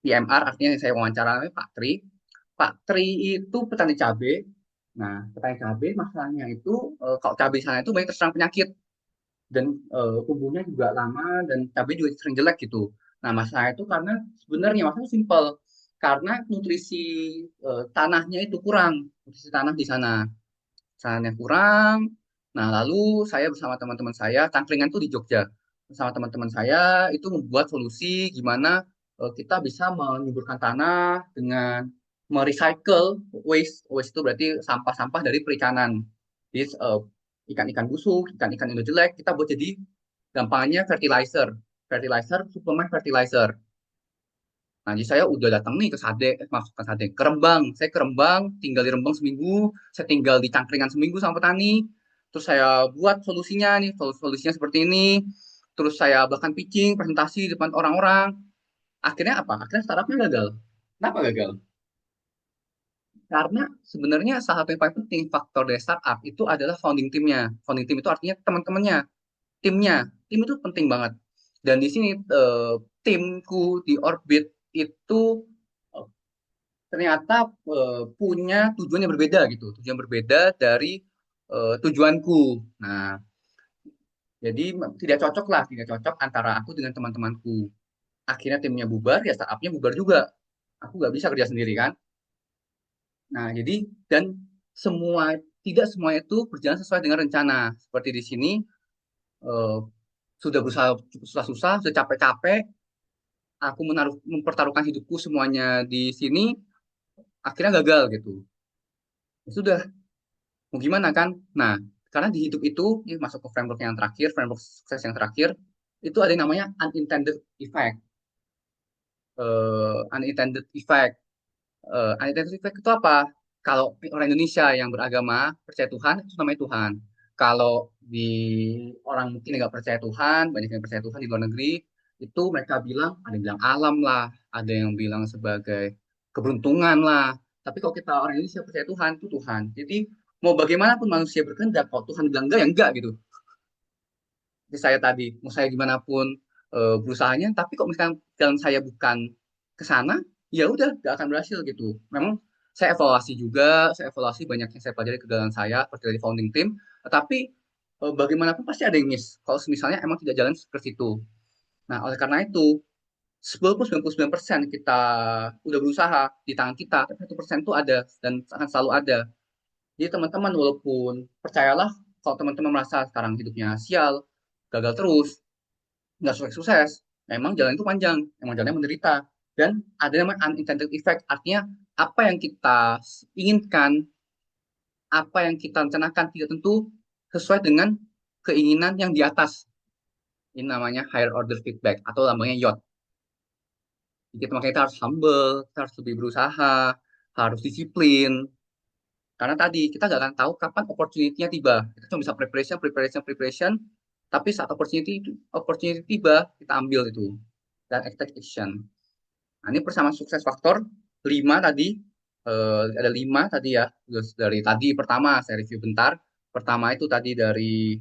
[SPEAKER 3] PMR, artinya yang saya wawancara namanya Pak Tri. Pak Tri itu petani cabe. Nah, petani cabe masalahnya itu kalau cabe di sana itu banyak terserang penyakit, dan tumbuhnya juga lama, dan cabai juga sering jelek gitu. Nah, masalah itu karena sebenarnya masalahnya simpel, karena nutrisi tanahnya itu kurang, nutrisi tanah di sana tanahnya kurang. Nah, lalu saya bersama teman-teman saya, cangkringan tuh di Jogja, bersama teman-teman saya itu membuat solusi gimana kita bisa menyuburkan tanah dengan merecycle waste itu berarti sampah-sampah dari perikanan. Jadi ikan-ikan busuk, ikan-ikan yang udah jelek, kita buat jadi gampangnya suplemen fertilizer. Nah, jadi saya udah datang nih ke Sade, ke Sade, ke Rembang. Saya ke Rembang, tinggal di Rembang seminggu, saya tinggal di Cangkringan seminggu sama petani. Terus saya buat solusinya nih, solusinya seperti ini. Terus saya bahkan pitching, presentasi di depan orang-orang. Akhirnya apa? Akhirnya startupnya gagal. Kenapa gagal? Karena sebenarnya salah satu yang paling penting faktor dari startup itu adalah founding teamnya. Founding team itu artinya teman-temannya, timnya. Tim itu penting banget. Dan di sini timku di Orbit itu ternyata punya tujuan yang berbeda gitu, tujuan berbeda dari tujuanku. Nah, jadi tidak cocok antara aku dengan teman-temanku. Akhirnya timnya bubar, ya startupnya bubar juga. Aku nggak bisa kerja sendiri kan. Nah, jadi dan semua tidak semua itu berjalan sesuai dengan rencana. Seperti di sini eh, sudah berusaha cukup susah-susah, sudah capek-capek, aku mempertaruhkan hidupku semuanya di sini, akhirnya gagal gitu. Ya sudah, mau gimana kan? Nah, karena di hidup itu, ini masuk ke framework yang terakhir, framework sukses yang terakhir, itu ada yang namanya unintended effect. Unintended effect. Unintended effect itu apa? Kalau orang Indonesia yang beragama percaya Tuhan, itu namanya Tuhan. Kalau di orang mungkin yang nggak percaya Tuhan, banyak yang percaya Tuhan di luar negeri, itu mereka bilang, ada yang bilang alam lah, ada yang bilang sebagai keberuntungan lah. Tapi kalau kita orang Indonesia percaya Tuhan, itu Tuhan. Jadi mau bagaimanapun manusia berkehendak, kalau Tuhan bilang enggak, ya enggak gitu. Seperti saya tadi, mau saya gimana pun berusahanya, tapi kok misalkan jalan saya bukan ke sana, ya udah gak akan berhasil gitu. Memang saya evaluasi banyak yang saya pelajari kegagalan saya, seperti dari founding team, tetapi bagaimanapun pasti ada yang miss. Kalau misalnya emang tidak jalan seperti itu. Nah, oleh karena itu, 99% kita udah berusaha di tangan kita, tapi 1% itu ada dan akan selalu ada. Jadi teman-teman walaupun percayalah kalau teman-teman merasa sekarang hidupnya sial, gagal terus, nggak sukses-sukses, memang jalan itu panjang, memang jalannya menderita. Dan ada yang namanya unintended effect, artinya apa yang kita inginkan, apa yang kita rencanakan tidak tentu sesuai dengan keinginan yang di atas. Ini namanya higher order feedback atau namanya YOT. Jadi makanya kita harus humble, kita harus lebih berusaha, harus disiplin. Karena tadi kita nggak akan tahu kapan opportunity-nya tiba. Kita cuma bisa preparation, preparation, preparation. Tapi saat opportunity tiba, kita ambil itu dan take action. Nah, ini persamaan sukses faktor 5 tadi. Ada 5 tadi ya. Dari tadi pertama saya review bentar. Pertama itu tadi dari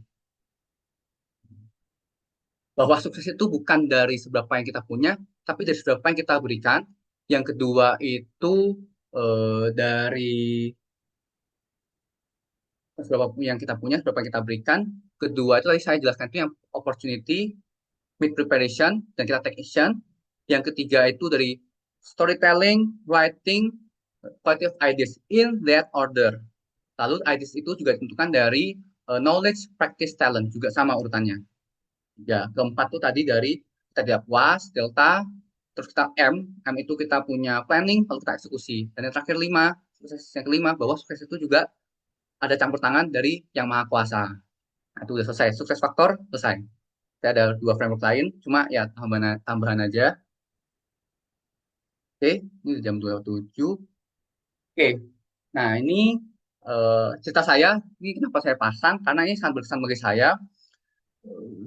[SPEAKER 3] bahwa sukses itu bukan dari seberapa yang kita punya, tapi dari seberapa yang kita berikan. Yang kedua itu dari seberapa yang kita punya, seberapa yang kita berikan. Kedua itu tadi saya jelaskan itu yang opportunity, mid preparation, dan kita take action. Yang ketiga itu dari storytelling, writing, quality of ideas in that order. Lalu ideas itu juga ditentukan dari knowledge, practice, talent, juga sama urutannya. Ya, keempat tuh tadi dari kita lihat was, delta, terus kita M itu kita punya planning, lalu kita eksekusi. Dan yang terakhir 5, sukses yang kelima, bahwa sukses itu juga ada campur tangan dari yang maha kuasa. Nah, itu udah selesai. Sukses faktor, selesai. Saya ada 2 framework lain, cuma ya tambahan aja. Oke, ini jam 27. Oke, nah ini cerita saya, ini kenapa saya pasang, karena ini sangat berkesan bagi saya.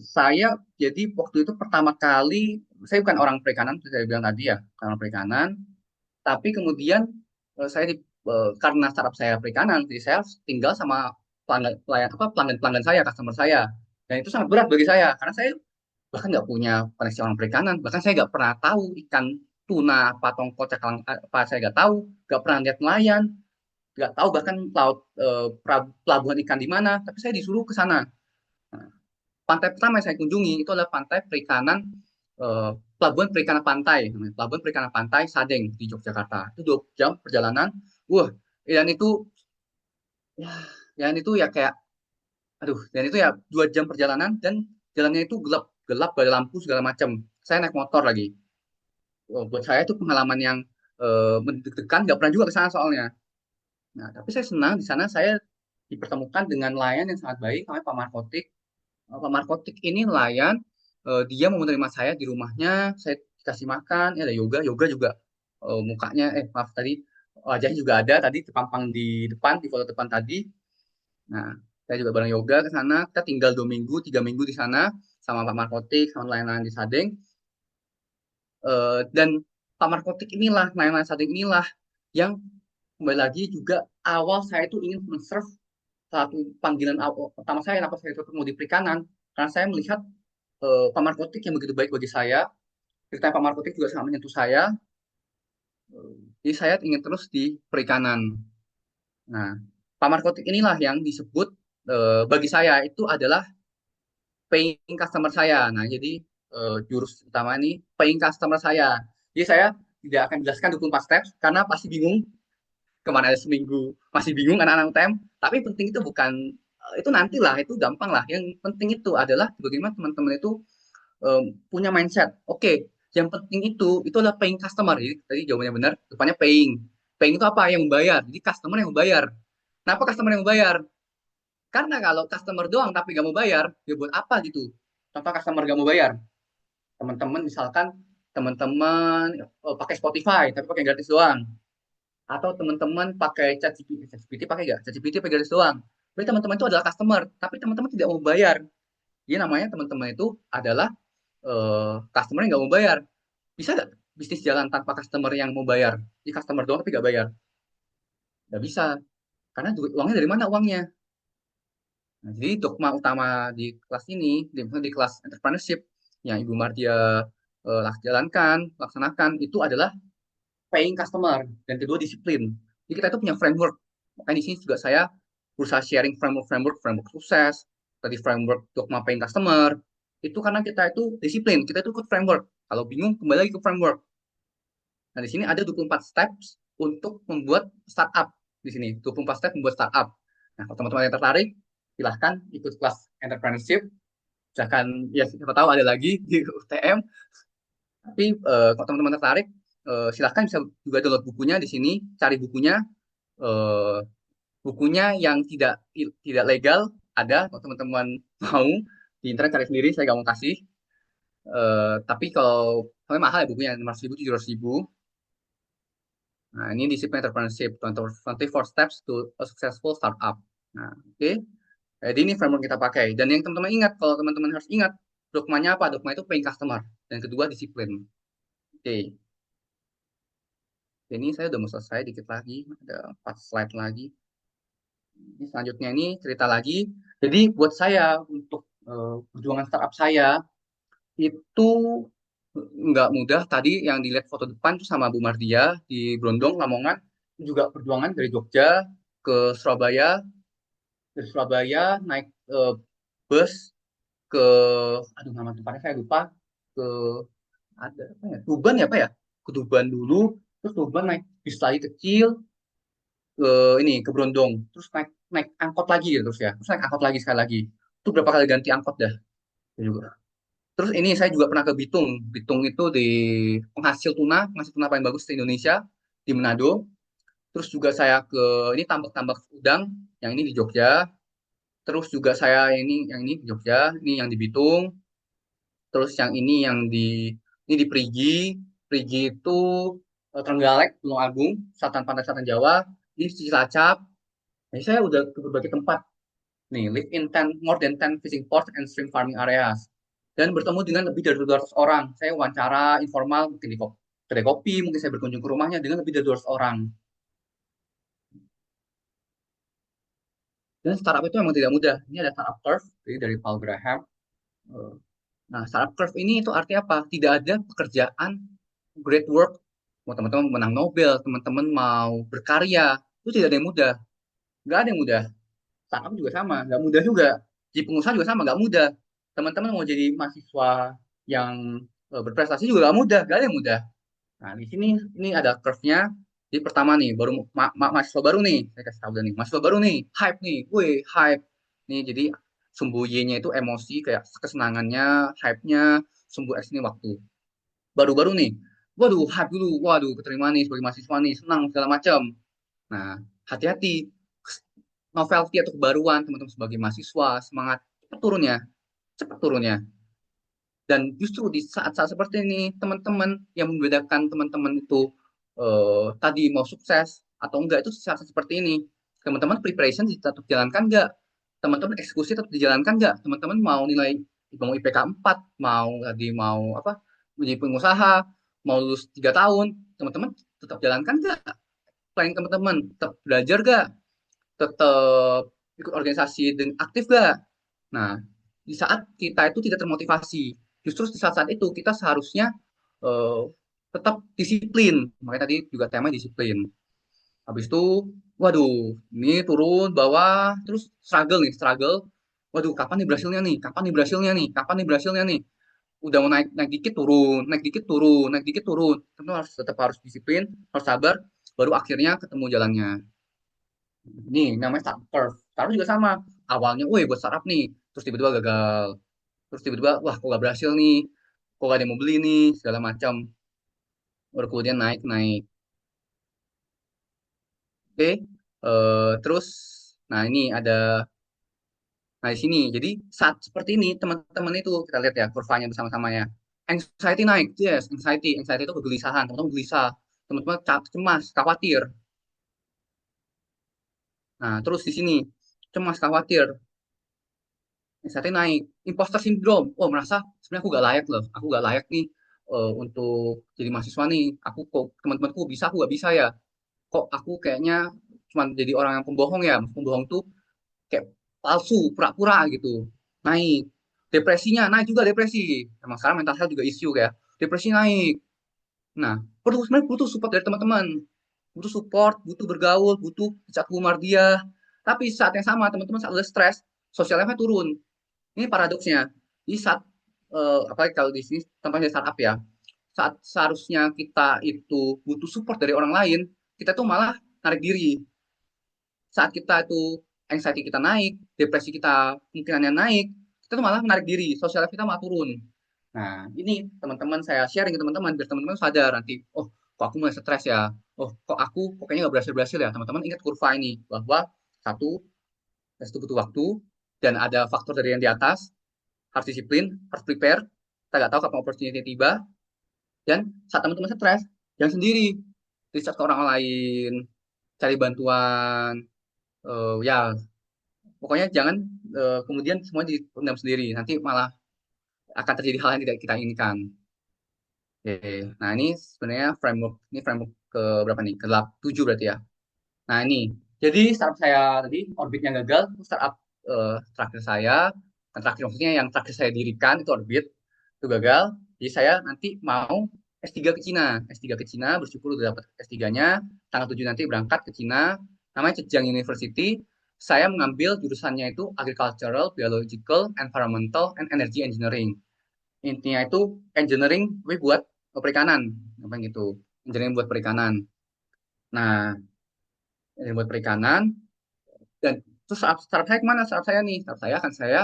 [SPEAKER 3] Saya jadi waktu itu pertama kali, saya bukan orang perikanan, seperti saya bilang tadi ya, bukan orang perikanan, tapi kemudian saya karena startup saya perikanan, jadi saya tinggal sama pelanggan saya, customer saya, dan itu sangat berat bagi saya, karena saya bahkan nggak punya koneksi orang perikanan, bahkan saya nggak pernah tahu ikan tuna apa tongkol cakalang apa saya nggak pernah lihat nelayan, nggak tahu bahkan pelabuhan ikan di mana, tapi saya disuruh ke sana. Nah, pantai pertama yang saya kunjungi itu adalah pantai perikanan eh, pelabuhan perikanan pantai, pelabuhan perikanan pantai Sadeng di Yogyakarta. Itu 2 jam perjalanan. Wah, dan itu ya, dan itu ya kayak aduh, dan itu ya 2 jam perjalanan dan jalannya itu gelap, gelap gak ada lampu segala macam. Saya naik motor lagi. Buat saya itu pengalaman yang mendeg-degan, nggak pernah juga ke sana soalnya. Nah, tapi saya senang di sana saya dipertemukan dengan nelayan yang sangat baik, namanya Pak Markotik. Pak Markotik ini nelayan, dia mau menerima saya di rumahnya, saya dikasih makan, ya ada yoga, yoga juga mukanya, maaf tadi wajahnya juga ada tadi terpampang di depan, di foto depan tadi. Nah, saya juga bareng yoga ke sana, kita tinggal 2 minggu, 3 minggu di sana sama Pak Markotik, sama nelayan-nelayan di Sadeng. Dan Pak Markotik inilah, nelayan-nelayan Sadeng inilah yang kembali lagi juga awal saya itu ingin men-serve satu panggilan awal pertama saya kenapa saya tetap mau di perikanan karena saya melihat Pak Markotik yang begitu baik bagi saya, ceritanya Pak Markotik juga sangat menyentuh saya, Jadi saya ingin terus di perikanan. Nah, Pak Markotik inilah yang disebut bagi saya itu adalah paying customer saya. Nah, jadi jurus utama ini paying customer saya. Jadi saya tidak akan jelaskan 24 steps karena pasti bingung kemana ada seminggu masih bingung anak-anak UTM. Tapi penting itu bukan itu nantilah, itu gampang lah. Yang penting itu adalah bagaimana teman-teman itu punya mindset. Oke, yang penting itu adalah paying customer. Jadi tadi jawabannya benar, depannya paying. Paying itu apa? Yang membayar. Jadi customer yang membayar. Kenapa customer yang membayar? Karena kalau customer doang tapi nggak mau bayar, ya buat apa gitu? Contoh customer nggak mau bayar. Teman-teman misalkan teman-teman pakai Spotify tapi pakai gratis doang. Atau teman-teman pakai ChatGPT, ChatGPT pakai nggak? ChatGPT pakai gratis doang. Berarti teman-teman itu adalah customer, tapi teman-teman tidak mau bayar. Jadi namanya teman-teman itu adalah customer yang nggak mau bayar. Bisa nggak bisnis jalan tanpa customer yang mau bayar? Jadi customer doang tapi nggak bayar. Nggak bisa. Karena uangnya dari mana uangnya? Nah, jadi dogma utama di kelas ini, di kelas entrepreneurship yang Ibu Mardia jalankan, laksanakan, itu adalah paying customer. Dan kedua, disiplin. Jadi kita itu punya framework. Makanya di sini juga saya berusaha sharing framework sukses, tadi framework dogma paying customer. Itu karena kita itu disiplin, kita itu ikut framework. Kalau bingung, kembali lagi ke framework. Nah, di sini ada 24 steps untuk membuat startup. Di sini, 24 steps membuat startup. Nah, kalau teman-teman yang tertarik, silahkan ikut kelas entrepreneurship. Silahkan, ya siapa tahu ada lagi di UTM. Tapi kalau teman-teman tertarik, silahkan bisa juga download bukunya di sini, cari bukunya. Eh, bukunya yang tidak legal ada, kalau teman-teman mau di internet cari sendiri, saya nggak mau kasih. Tapi kalau mahal ya bukunya, 600.000, 700.000. Nah, ini disiplin entrepreneurship, 24 steps to a successful startup. Nah, oke. Okay. Jadi ini framework kita pakai. Dan yang teman-teman ingat, kalau teman-teman harus ingat, dogmanya apa? Dogma itu paying customer. Dan kedua, disiplin. Oke. Okay. Ini saya udah mau selesai, dikit lagi. Ada 4 slide lagi. Ini selanjutnya ini cerita lagi. Jadi buat saya, untuk perjuangan startup saya, itu nggak mudah. Tadi yang dilihat foto depan itu sama Bu Mardia di Brondong, Lamongan. Juga perjuangan dari Jogja ke Surabaya, dari Surabaya naik bus ke, aduh nama tempatnya saya lupa, ke ada apa ya, Tuban ya apa ya, ke Tuban dulu, terus Tuban naik bis lagi kecil ke ini ke Brondong, terus naik naik angkot lagi gitu, terus naik angkot lagi sekali lagi, itu berapa kali ganti angkot dah ya juga. Terus ini saya juga pernah ke Bitung. Bitung itu di penghasil tuna paling bagus di Indonesia, di Manado. Terus juga saya ke ini tambak-tambak udang yang ini di Jogja. Terus juga saya yang ini di Jogja, ini yang di Bitung. Terus yang ini di Perigi. Perigi itu Trenggalek, Gunung Agung, Selatan Pantai Selatan Jawa. Ini Cilacap. Jadi saya udah ke berbagai tempat nih, live in 10 more than 10 fishing ports and shrimp farming areas. Dan bertemu dengan lebih dari 200 orang. Saya wawancara informal mungkin di kedai kopi, mungkin saya berkunjung ke rumahnya dengan lebih dari 200 orang. Dan startup itu memang tidak mudah. Ini ada startup curve jadi dari Paul Graham. Eh, Nah, startup curve ini itu artinya apa? Tidak ada pekerjaan great work. Mau teman-teman menang Nobel, teman-teman mau berkarya, itu tidak ada yang mudah. Nggak ada yang mudah. Startup juga sama, nggak mudah juga. Jadi pengusaha juga sama, nggak mudah. Teman-teman mau jadi mahasiswa yang berprestasi juga nggak mudah, nggak ada yang mudah. Nah, di sini ini ada curve-nya. Jadi pertama nih, baru mahasiswa baru nih, saya kasih tahu nih, mahasiswa baru nih, hype nih, wih, hype. Nih, jadi sumbu Y-nya itu emosi, kayak kesenangannya, hype-nya, sumbu X ini waktu. Baru-baru nih, waduh, hype dulu, waduh, keterima nih sebagai mahasiswa nih, senang segala macam. Nah, hati-hati, novelty atau kebaruan teman-teman sebagai mahasiswa, semangat cepat turunnya. Dan justru di saat-saat seperti ini, teman-teman yang membedakan teman-teman itu tadi mau sukses atau enggak itu saat seperti ini. Teman-teman preparation tetap jalankan enggak? Teman-teman eksekusi tetap dijalankan enggak? Teman-teman mau IPK 4, mau apa? Menjadi pengusaha, mau lulus 3 tahun, teman-teman tetap jalankan enggak? Planning teman-teman tetap belajar enggak? Tetap ikut organisasi dan aktif enggak? Nah, di saat kita itu tidak termotivasi, justru di saat-saat itu kita seharusnya uh, tetap disiplin. Makanya tadi juga tema disiplin. Habis itu, waduh, ini turun bawah, terus struggle nih, struggle. Waduh, kapan nih berhasilnya nih? Kapan nih berhasilnya nih? Kapan nih berhasilnya nih? Udah mau naik naik dikit turun, naik dikit turun, naik dikit turun. Tentu harus tetap harus disiplin, harus sabar, baru akhirnya ketemu jalannya. Nih, namanya startup curve. Startup juga sama. Awalnya, wih buat startup nih, terus tiba-tiba gagal. Terus tiba-tiba, wah kok gak berhasil nih, kok gak ada yang mau beli nih, segala macam. Baru kemudian naik-naik. Oke, terus, nah ini ada, nah di sini, jadi saat seperti ini, teman-teman itu, kita lihat ya, kurvanya bersama-sama ya. Anxiety naik, yes, anxiety itu kegelisahan, teman-teman gelisah, teman-teman cemas, khawatir. Nah, terus di sini, cemas, khawatir, anxiety naik, imposter syndrome, oh merasa sebenarnya aku gak layak loh, aku gak layak nih untuk jadi mahasiswa nih, aku kok teman-temanku bisa, aku gak bisa ya, kok aku kayaknya cuma jadi orang yang pembohong ya, pembohong tuh kayak palsu, pura-pura gitu. Naik. Depresinya naik juga depresi. Emang sekarang mental health juga isu kayak depresi naik. Nah, sebenarnya butuh support dari teman-teman. Butuh support, butuh bergaul, butuh cak humor dia. Tapi saat yang sama teman-teman saat udah stres, sosial life-nya turun. Ini paradoksnya. Di saat apalagi kalau di sini tempatnya startup ya, saat seharusnya kita itu butuh support dari orang lain, kita tuh malah narik diri. Saat kita itu anxiety kita naik, depresi kita kemungkinannya naik, kita tuh malah menarik diri, sosial life kita malah turun. Nah, ini teman-teman saya sharing ke teman-teman biar teman-teman sadar nanti, oh, kok aku mulai stres ya? Oh, kok aku kok kayaknya nggak berhasil-berhasil ya? Teman-teman ingat kurva ini bahwa satu, tes itu butuh waktu dan ada faktor dari yang di atas, harus disiplin, harus prepare. Kita nggak tahu kapan opportunity tiba dan saat teman-teman stres, jangan sendiri, reach out ke orang lain, cari bantuan, ya pokoknya jangan kemudian semua dipendam sendiri, nanti malah akan terjadi hal yang tidak kita inginkan. Oke. Nah ini sebenarnya framework, ini framework ke berapa nih? Ke 7 berarti ya. Nah ini, jadi startup saya tadi Orbitnya gagal, itu startup terakhir saya, yang terakhir maksudnya yang terakhir saya dirikan itu Orbit, itu gagal. Jadi saya nanti mau S3 ke Cina, S3 ke Cina, bersyukur udah dapat S3-nya, tanggal 7 nanti berangkat ke Cina, namanya Zhejiang University. Saya mengambil jurusannya itu Agricultural, Biological, Environmental, and Energy Engineering. Intinya itu engineering tapi buat perikanan, apa gitu. Engineering buat perikanan. Nah, engineering buat perikanan dan terus startup saya kemana? Startup saya nih, startup saya akan saya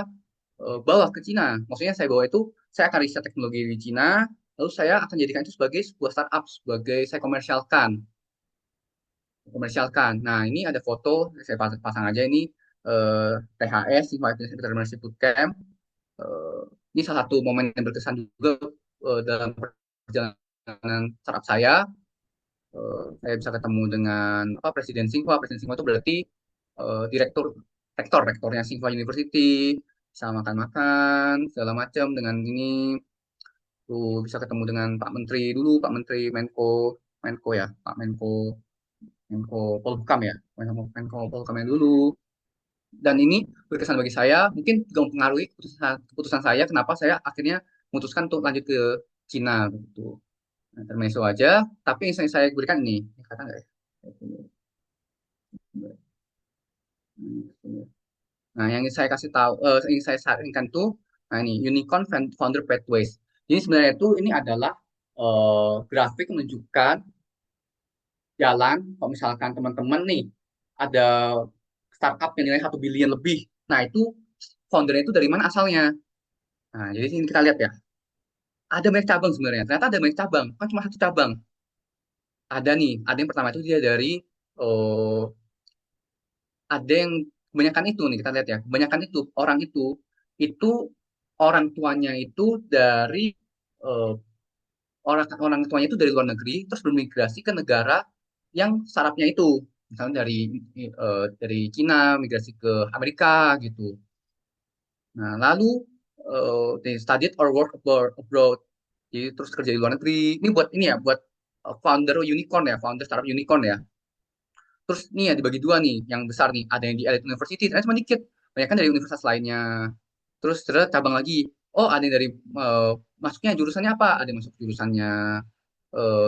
[SPEAKER 3] bawa ke Cina. Maksudnya saya bawa itu, saya akan riset teknologi di Cina, lalu saya akan jadikan itu sebagai sebuah startup, sebagai saya komersialkan. Komersialkan. Nah, ini ada foto, saya pasang aja ini THS, Entrepreneurship Bootcamp. Eh, ini salah satu momen yang berkesan juga dalam perjalanan startup saya. Saya bisa ketemu dengan apa Presiden Singapura itu berarti direktur rektornya Singapura University, bisa makan-makan segala macam dengan ini tuh bisa ketemu dengan Pak Menteri dulu, Pak Menteri Menko Menko ya, Pak Menko Menko Polhukam ya, Menko Polhukam yang dulu. Dan ini berkesan bagi saya, mungkin juga mempengaruhi keputusan saya kenapa saya akhirnya memutuskan untuk lanjut ke Cina gitu. Nah, intermezzo aja, tapi yang saya berikan ini, kata nggak ya? Nah, yang saya kasih tahu, yang saya sarankan tuh, nah ini Unicorn Founder Pathways. Jadi sebenarnya itu ini adalah grafik menunjukkan jalan, kalau misalkan teman-teman nih ada startup yang nilai 1 billion lebih, nah itu foundernya itu dari mana asalnya? Nah, jadi sini kita lihat ya, ada banyak cabang sebenarnya. Ternyata ada banyak cabang, kan cuma satu cabang. Ada nih, ada yang pertama itu dia dari eh, ada yang kebanyakan itu nih kita lihat ya, kebanyakan itu orang tuanya itu dari eh, orang orang tuanya itu dari luar negeri terus bermigrasi ke negara yang startupnya itu misalnya dari Cina migrasi ke Amerika gitu. Nah lalu they studied or work abroad, jadi terus kerja di luar negeri. Ini buat ini ya buat founder unicorn ya, founder startup unicorn ya. Terus nih ya dibagi dua nih, yang besar nih, ada yang di Elite University, ternyata cuma dikit. Banyak kan dari universitas lainnya. Terus cabang lagi, oh ada yang dari masuknya jurusannya apa? Ada yang masuk jurusannya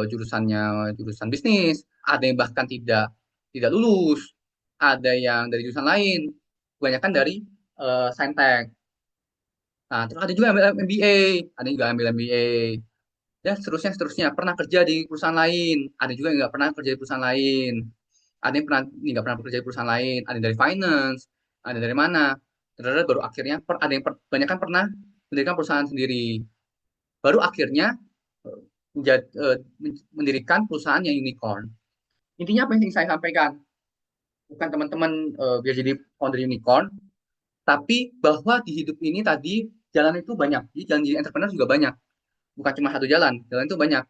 [SPEAKER 3] jurusannya jurusan bisnis, ada yang bahkan tidak tidak lulus, ada yang dari jurusan lain, kebanyakan dari saintek. Nah, terus ada juga yang ambil MBA, ada yang juga ambil MBA, dan seterusnya seterusnya. Pernah kerja di perusahaan lain, ada juga yang nggak pernah kerja di perusahaan lain, ada yang pernah nggak pernah bekerja di perusahaan lain, ada yang dari finance, ada dari mana, terus baru akhirnya ada yang banyak kan pernah mendirikan perusahaan sendiri, baru akhirnya eh, mendirikan perusahaan yang unicorn. Intinya apa yang ingin saya sampaikan? Bukan teman-teman biar jadi founder unicorn, tapi bahwa di hidup ini tadi jalan itu banyak. Jadi jalan jadi entrepreneur juga banyak. Bukan cuma satu jalan, jalan itu banyak.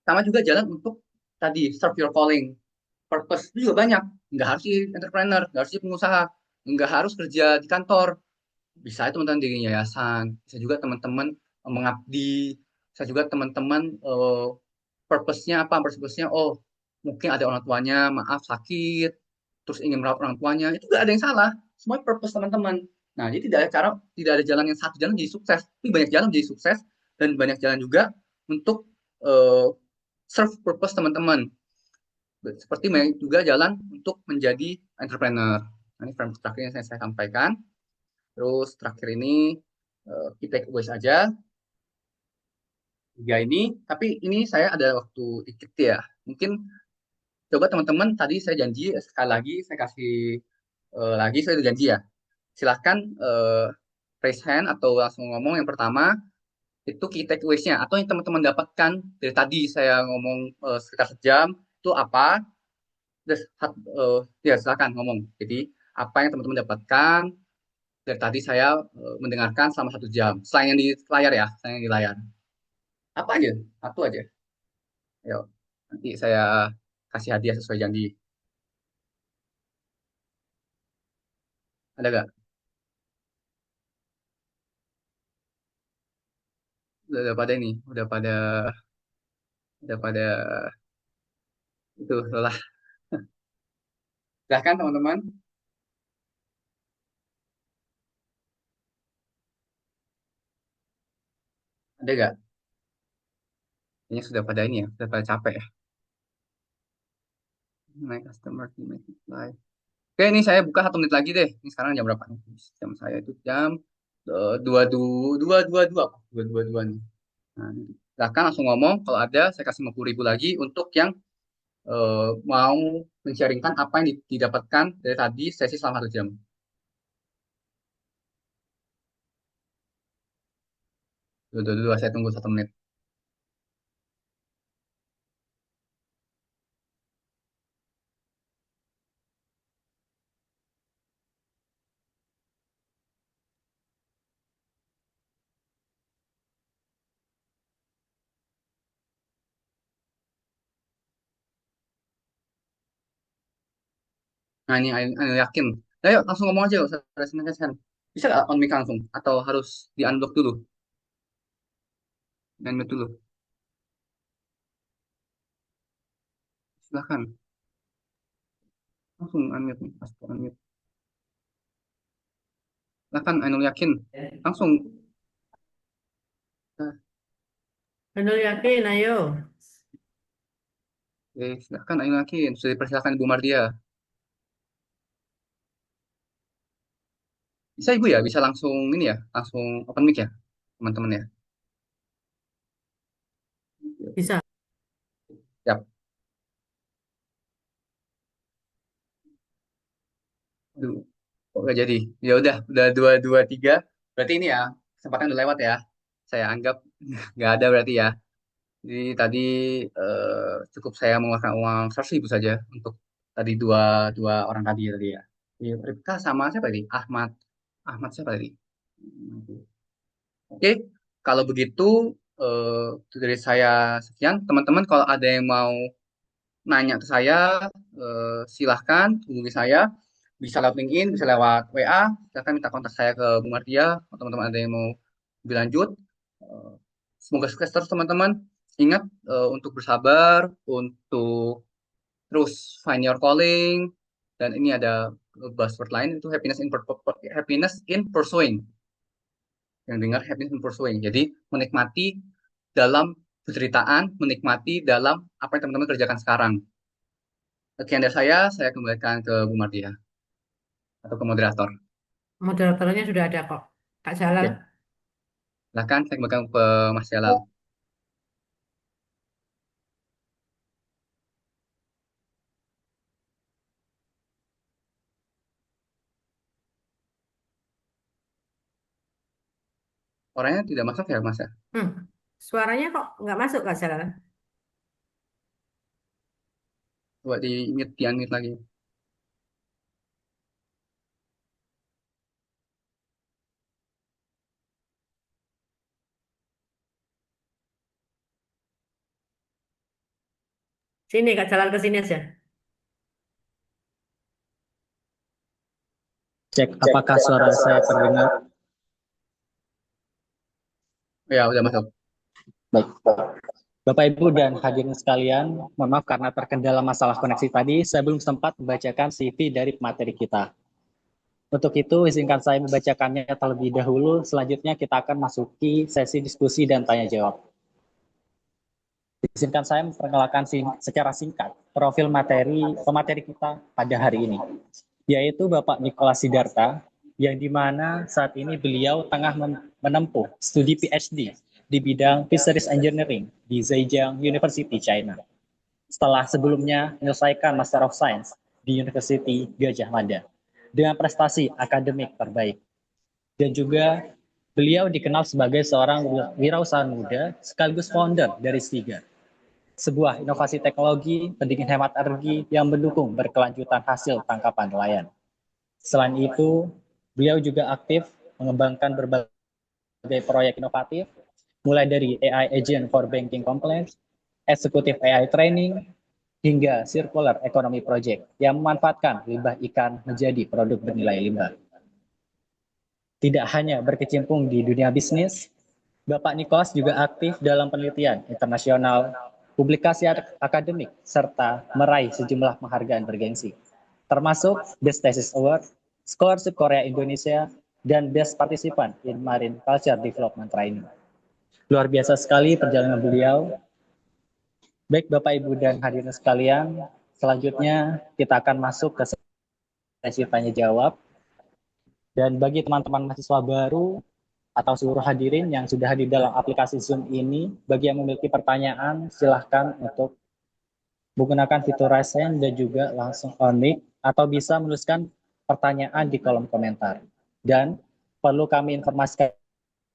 [SPEAKER 3] Sama juga jalan untuk tadi serve your calling, purpose itu juga banyak. Nggak harus jadi entrepreneur, nggak harus jadi pengusaha, nggak harus kerja di kantor. Bisa teman-teman di yayasan, bisa juga teman-teman mengabdi, bisa juga teman-teman purpose-nya apa? Purpose-nya oh mungkin ada orang tuanya maaf sakit, terus ingin merawat orang tuanya, itu gak ada yang salah. Semua purpose teman-teman. Nah, jadi tidak ada jalan yang satu jalan jadi sukses, tapi banyak jalan jadi sukses dan banyak jalan juga untuk uh, serve purpose teman-teman. Seperti banyak juga jalan untuk menjadi entrepreneur. Nah, ini framework terakhir yang saya sampaikan. Terus terakhir ini kita takeaways aja. Tiga ini, tapi ini saya ada waktu dikit ya. Mungkin coba teman-teman tadi saya janji sekali lagi saya kasih lagi saya udah janji ya. Silahkan raise hand atau langsung ngomong yang pertama itu key takeaways-nya atau yang teman-teman dapatkan dari tadi saya ngomong sekitar sejam itu apa? Terus, ya silakan ngomong. Jadi apa yang teman-teman dapatkan dari tadi saya mendengarkan selama 1 jam. Selain yang di layar ya, selain yang di layar. Apa aja? Satu aja. Ayo, nanti saya kasih hadiah sesuai janji. Ada gak? Udah pada ini, udah pada itu lelah. Silahkan teman-teman. Ada gak? Ini sudah pada ini ya, sudah pada capek ya. My customer to multiply. Oke, ini saya buka 1 menit lagi deh. Ini sekarang jam berapa nih? Jam saya itu jam dua nih. Nah, silahkan langsung ngomong. Kalau ada, saya kasih 50.000 lagi untuk yang mau men-sharingkan apa yang didapatkan dari tadi sesi selama 1 jam. Dua, saya tunggu 1 menit. Nah, ini Ainul yakin. Ayo, langsung ngomong aja, usah resen. Bisa nggak on mic langsung? Atau harus di-unblock dulu? Di-unmute dulu. Silahkan. Langsung unmute nih, pasti unmute. Silahkan Ainul yakin. Langsung. Nah,
[SPEAKER 2] Benar yakin, ayo.
[SPEAKER 3] silahkan Ainul yakin. Sudah dipersilakan Ibu Mardia. Bisa Ibu ya, bisa langsung ini ya, langsung open mic ya, teman-teman ya.
[SPEAKER 2] Bisa.
[SPEAKER 3] Siap. Aduh, kok nggak jadi? Ya udah 2-2-3. Berarti ini ya, kesempatan udah lewat ya. Saya anggap nggak ada berarti ya. Jadi tadi cukup saya mengeluarkan uang 100.000 saja untuk tadi dua dua orang tadi ya. Jadi, Ripka sama siapa tadi? Ahmad. Ahmad siapa tadi? Oke, kalau begitu dari saya sekian. Teman-teman kalau ada yang mau nanya ke saya, silahkan hubungi saya. Bisa lewat LinkedIn, bisa lewat WA. Silahkan minta kontak saya ke Bu Mardia. Kalau teman-teman ada yang mau lebih lanjut. Eh, Semoga sukses terus teman-teman. Ingat untuk bersabar, untuk terus find your calling. Dan ini ada buzzword lain itu happiness in pursuing. Yang dengar happiness in pursuing. Jadi menikmati dalam penceritaan, menikmati dalam apa yang teman-teman kerjakan sekarang. Sekian dari saya kembalikan ke Bu Martia atau ke moderator.
[SPEAKER 2] Moderatornya sudah ada kok. Kak Jalal.
[SPEAKER 3] Ya, silakan saya kembalikan ke Mas Jalal. Orangnya tidak masuk ya, Mas ya?
[SPEAKER 2] Hmm. Suaranya kok nggak masuk Kak Jalal?
[SPEAKER 3] Coba di unmute lagi.
[SPEAKER 2] Sini Kak Jalal ke sini aja.
[SPEAKER 4] Cek apakah suara saya terdengar.
[SPEAKER 3] Ya, udah masuk.
[SPEAKER 4] Baik. Bapak Ibu dan hadirin sekalian, mohon maaf karena terkendala masalah koneksi tadi, saya belum sempat membacakan CV dari materi kita. Untuk itu, izinkan saya membacakannya terlebih dahulu. Selanjutnya kita akan masuki sesi diskusi dan tanya jawab. Izinkan saya memperkenalkan secara singkat profil pemateri kita pada hari ini, yaitu Bapak Nicholas Sidarta, yang dimana saat ini beliau tengah menempuh studi PhD di bidang Fisheries Engineering di Zhejiang University, China. Setelah sebelumnya menyelesaikan Master of Science di University Gajah Mada dengan prestasi akademik terbaik. Dan juga beliau dikenal sebagai seorang wirausahawan muda sekaligus founder dari Stiga, sebuah inovasi teknologi pendingin hemat energi yang mendukung berkelanjutan hasil tangkapan nelayan. Selain itu, beliau juga aktif mengembangkan berbagai proyek inovatif, mulai dari AI Agent for Banking Compliance, Executive AI Training, hingga Circular Economy Project yang memanfaatkan limbah ikan menjadi produk bernilai limbah. Tidak hanya berkecimpung di dunia bisnis, Bapak Nicholas juga aktif dalam penelitian internasional, publikasi akademik, serta meraih sejumlah penghargaan bergengsi, termasuk Best Thesis Award, Scholarship Korea Indonesia, dan Best Participant in Marine Culture Development Training. Luar biasa sekali perjalanan beliau. Baik Bapak, Ibu, dan hadirin sekalian, selanjutnya kita akan masuk ke sesi tanya jawab. Dan bagi teman-teman mahasiswa baru atau seluruh hadirin yang sudah hadir dalam aplikasi Zoom ini, bagi yang memiliki pertanyaan, silahkan untuk menggunakan fitur raise hand dan juga langsung on mic, atau bisa menuliskan pertanyaan di kolom komentar. Dan perlu kami informasikan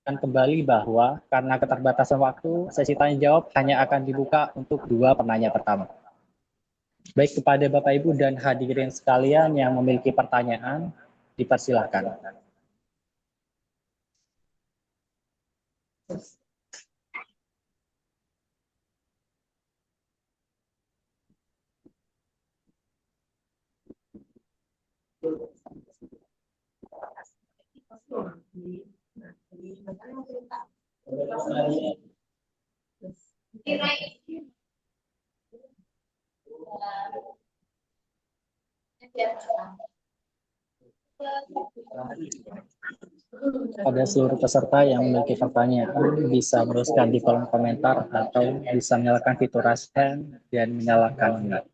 [SPEAKER 4] kembali bahwa karena keterbatasan waktu, sesi tanya jawab hanya akan dibuka untuk 2 penanya pertama. Baik, kepada Bapak Ibu dan hadirin sekalian yang memiliki pertanyaan, dipersilahkan. Pada seluruh peserta yang memiliki pertanyaan bisa menuliskan di kolom komentar atau bisa menyalakan fitur raise hand dan menyalakan mic.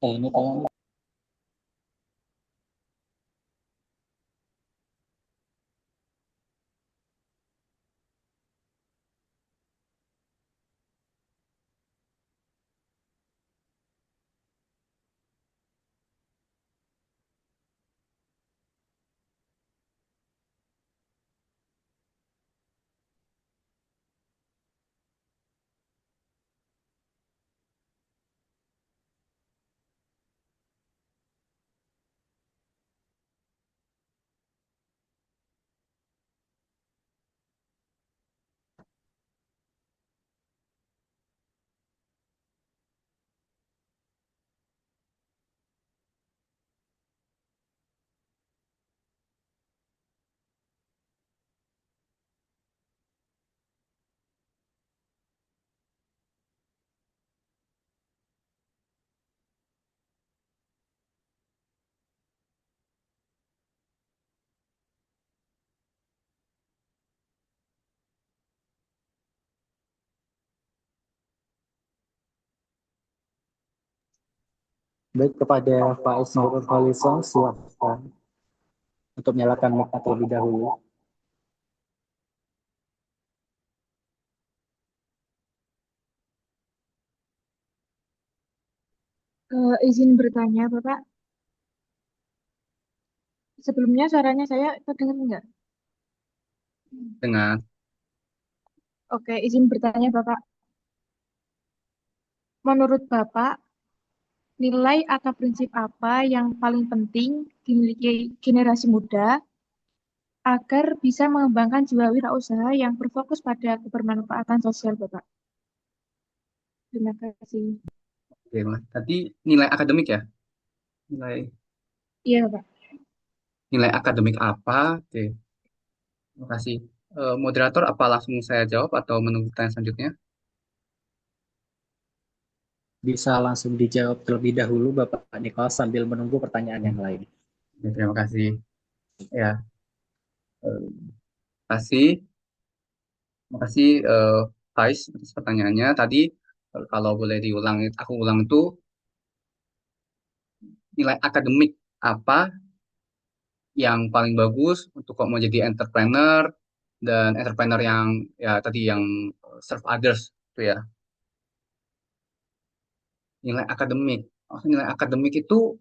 [SPEAKER 4] Ini tolong. Baik, kepada Pak Isnurul Holisong, silakan untuk menyalakan mic terlebih dahulu.
[SPEAKER 6] Izin bertanya, Bapak. Sebelumnya suaranya saya terdengar nggak?
[SPEAKER 3] Dengan
[SPEAKER 6] Oke, izin bertanya, Bapak. Menurut Bapak, nilai atau prinsip apa yang paling penting dimiliki generasi muda agar bisa mengembangkan jiwa wirausaha yang berfokus pada kebermanfaatan sosial, Bapak? Terima kasih.
[SPEAKER 3] oke, Mas. Tadi nilai akademik ya? Nilai
[SPEAKER 6] Iya, Bapak.
[SPEAKER 3] nilai akademik apa? Oke, terima kasih. Moderator, apa langsung saya jawab atau menunggu pertanyaan selanjutnya?
[SPEAKER 4] Bisa langsung dijawab terlebih dahulu, Bapak Nicholas, sambil menunggu pertanyaan yang lain.
[SPEAKER 3] Ya, terima kasih. Ya, terima kasih. Terima kasih, Faiz, atas pertanyaannya. Tadi, kalau boleh diulang, aku ulang itu nilai akademik apa yang paling bagus untuk kok mau jadi entrepreneur dan entrepreneur yang ya tadi yang serve others itu ya. Nilai akademik. Nilai akademik itu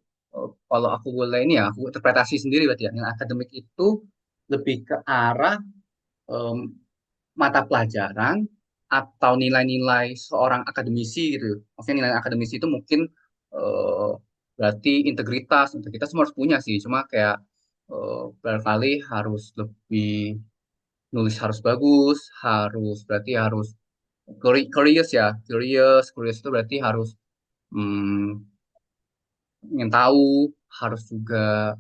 [SPEAKER 3] kalau aku boleh ini ya, aku interpretasi sendiri berarti ya. Nilai akademik itu lebih ke arah em, mata pelajaran atau nilai-nilai seorang akademisi gitu. Maksudnya nilai akademisi itu mungkin eh, berarti integritas. Integritas semua harus punya sih. Cuma kayak barangkali harus lebih nulis harus bagus, harus berarti harus curious ya. Curious itu berarti harus hmm, ingin tahu, harus juga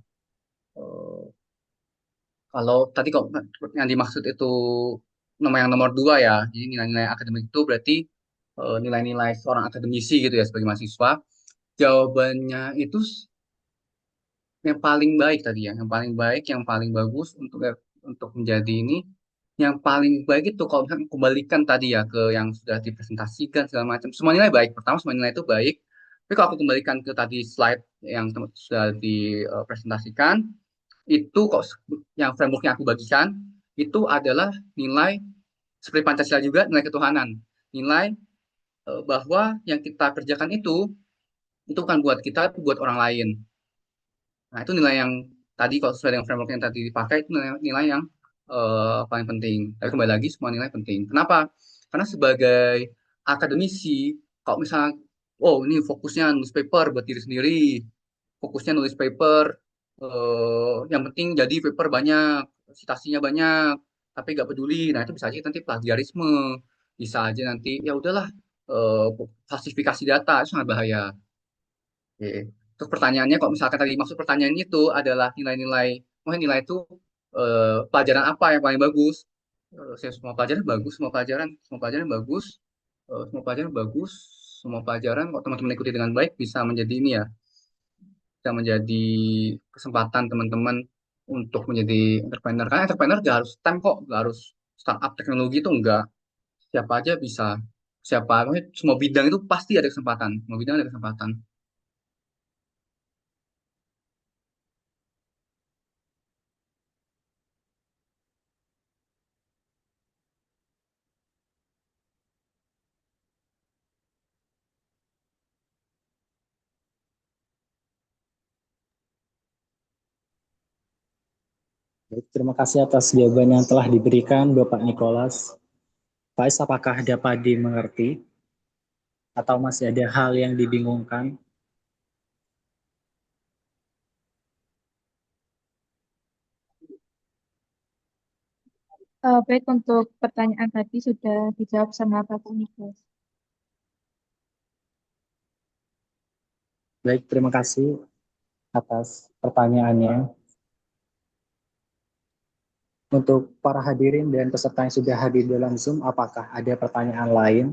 [SPEAKER 3] eh, kalau tadi kok yang dimaksud itu nomor yang nomor dua ya, jadi nilai-nilai akademik itu berarti nilai-nilai seorang akademisi gitu ya sebagai mahasiswa. Jawabannya itu yang paling baik tadi ya, yang paling baik, yang paling bagus untuk menjadi ini, yang paling baik itu kalau misalnya kembalikan tadi ya ke yang sudah dipresentasikan segala macam. Semua nilai baik. Pertama semua nilai itu baik. Tapi kalau aku kembalikan ke tadi slide yang sudah dipresentasikan, itu kok yang framework yang aku bagikan itu adalah nilai seperti Pancasila juga nilai ketuhanan, nilai bahwa yang kita kerjakan itu bukan buat kita, itu buat orang lain. Nah itu nilai yang tadi kalau sesuai dengan framework yang tadi dipakai itu nilai yang paling penting. Tapi kembali lagi semua nilai penting. Kenapa? Karena sebagai akademisi, kalau misalnya, oh ini fokusnya nulis paper buat diri sendiri, fokusnya nulis paper, yang penting jadi paper banyak, citasinya banyak, tapi gak peduli. Nah itu bisa aja nanti plagiarisme, bisa aja nanti ya udahlah eh, falsifikasi data itu sangat bahaya. Oke. Terus pertanyaannya, kalau misalkan tadi maksud pertanyaannya itu adalah nilai-nilai, mungkin nilai itu pelajaran apa yang paling bagus? Semua pelajaran bagus, semua pelajaran bagus, semua pelajaran bagus, semua pelajaran kalau teman-teman ikuti dengan baik bisa menjadi ini ya, bisa menjadi kesempatan teman-teman untuk menjadi entrepreneur. Karena entrepreneur gak harus STEM kok, gak harus startup teknologi itu enggak. Siapa aja bisa, siapa, maksudnya semua bidang itu pasti ada kesempatan, semua bidang ada kesempatan.
[SPEAKER 4] Baik, terima kasih atas jawaban yang telah diberikan Bapak Nicholas. Faiz, apakah dapat dimengerti atau masih ada hal yang dibingungkan?
[SPEAKER 6] Baik, untuk pertanyaan tadi sudah dijawab sama Bapak Niklas.
[SPEAKER 4] Baik, terima kasih atas pertanyaannya. Untuk para hadirin dan peserta yang sudah hadir dalam Zoom, apakah ada pertanyaan lain?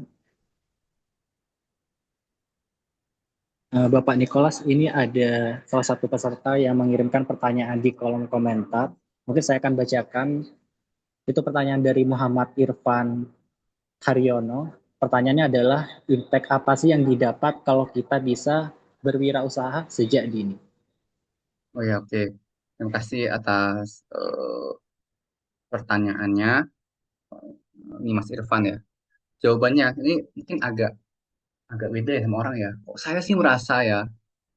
[SPEAKER 4] Bapak Nicholas, ini ada salah satu peserta yang mengirimkan pertanyaan di kolom komentar. Mungkin saya akan bacakan. Itu pertanyaan dari Muhammad Irfan Haryono. Pertanyaannya adalah, impact apa sih yang didapat kalau kita bisa berwirausaha sejak dini.
[SPEAKER 3] Oh ya, oke. Terima kasih atas pertanyaannya, ini Mas Irfan ya. Jawabannya ini mungkin agak agak beda ya sama orang ya. Kok saya sih merasa ya,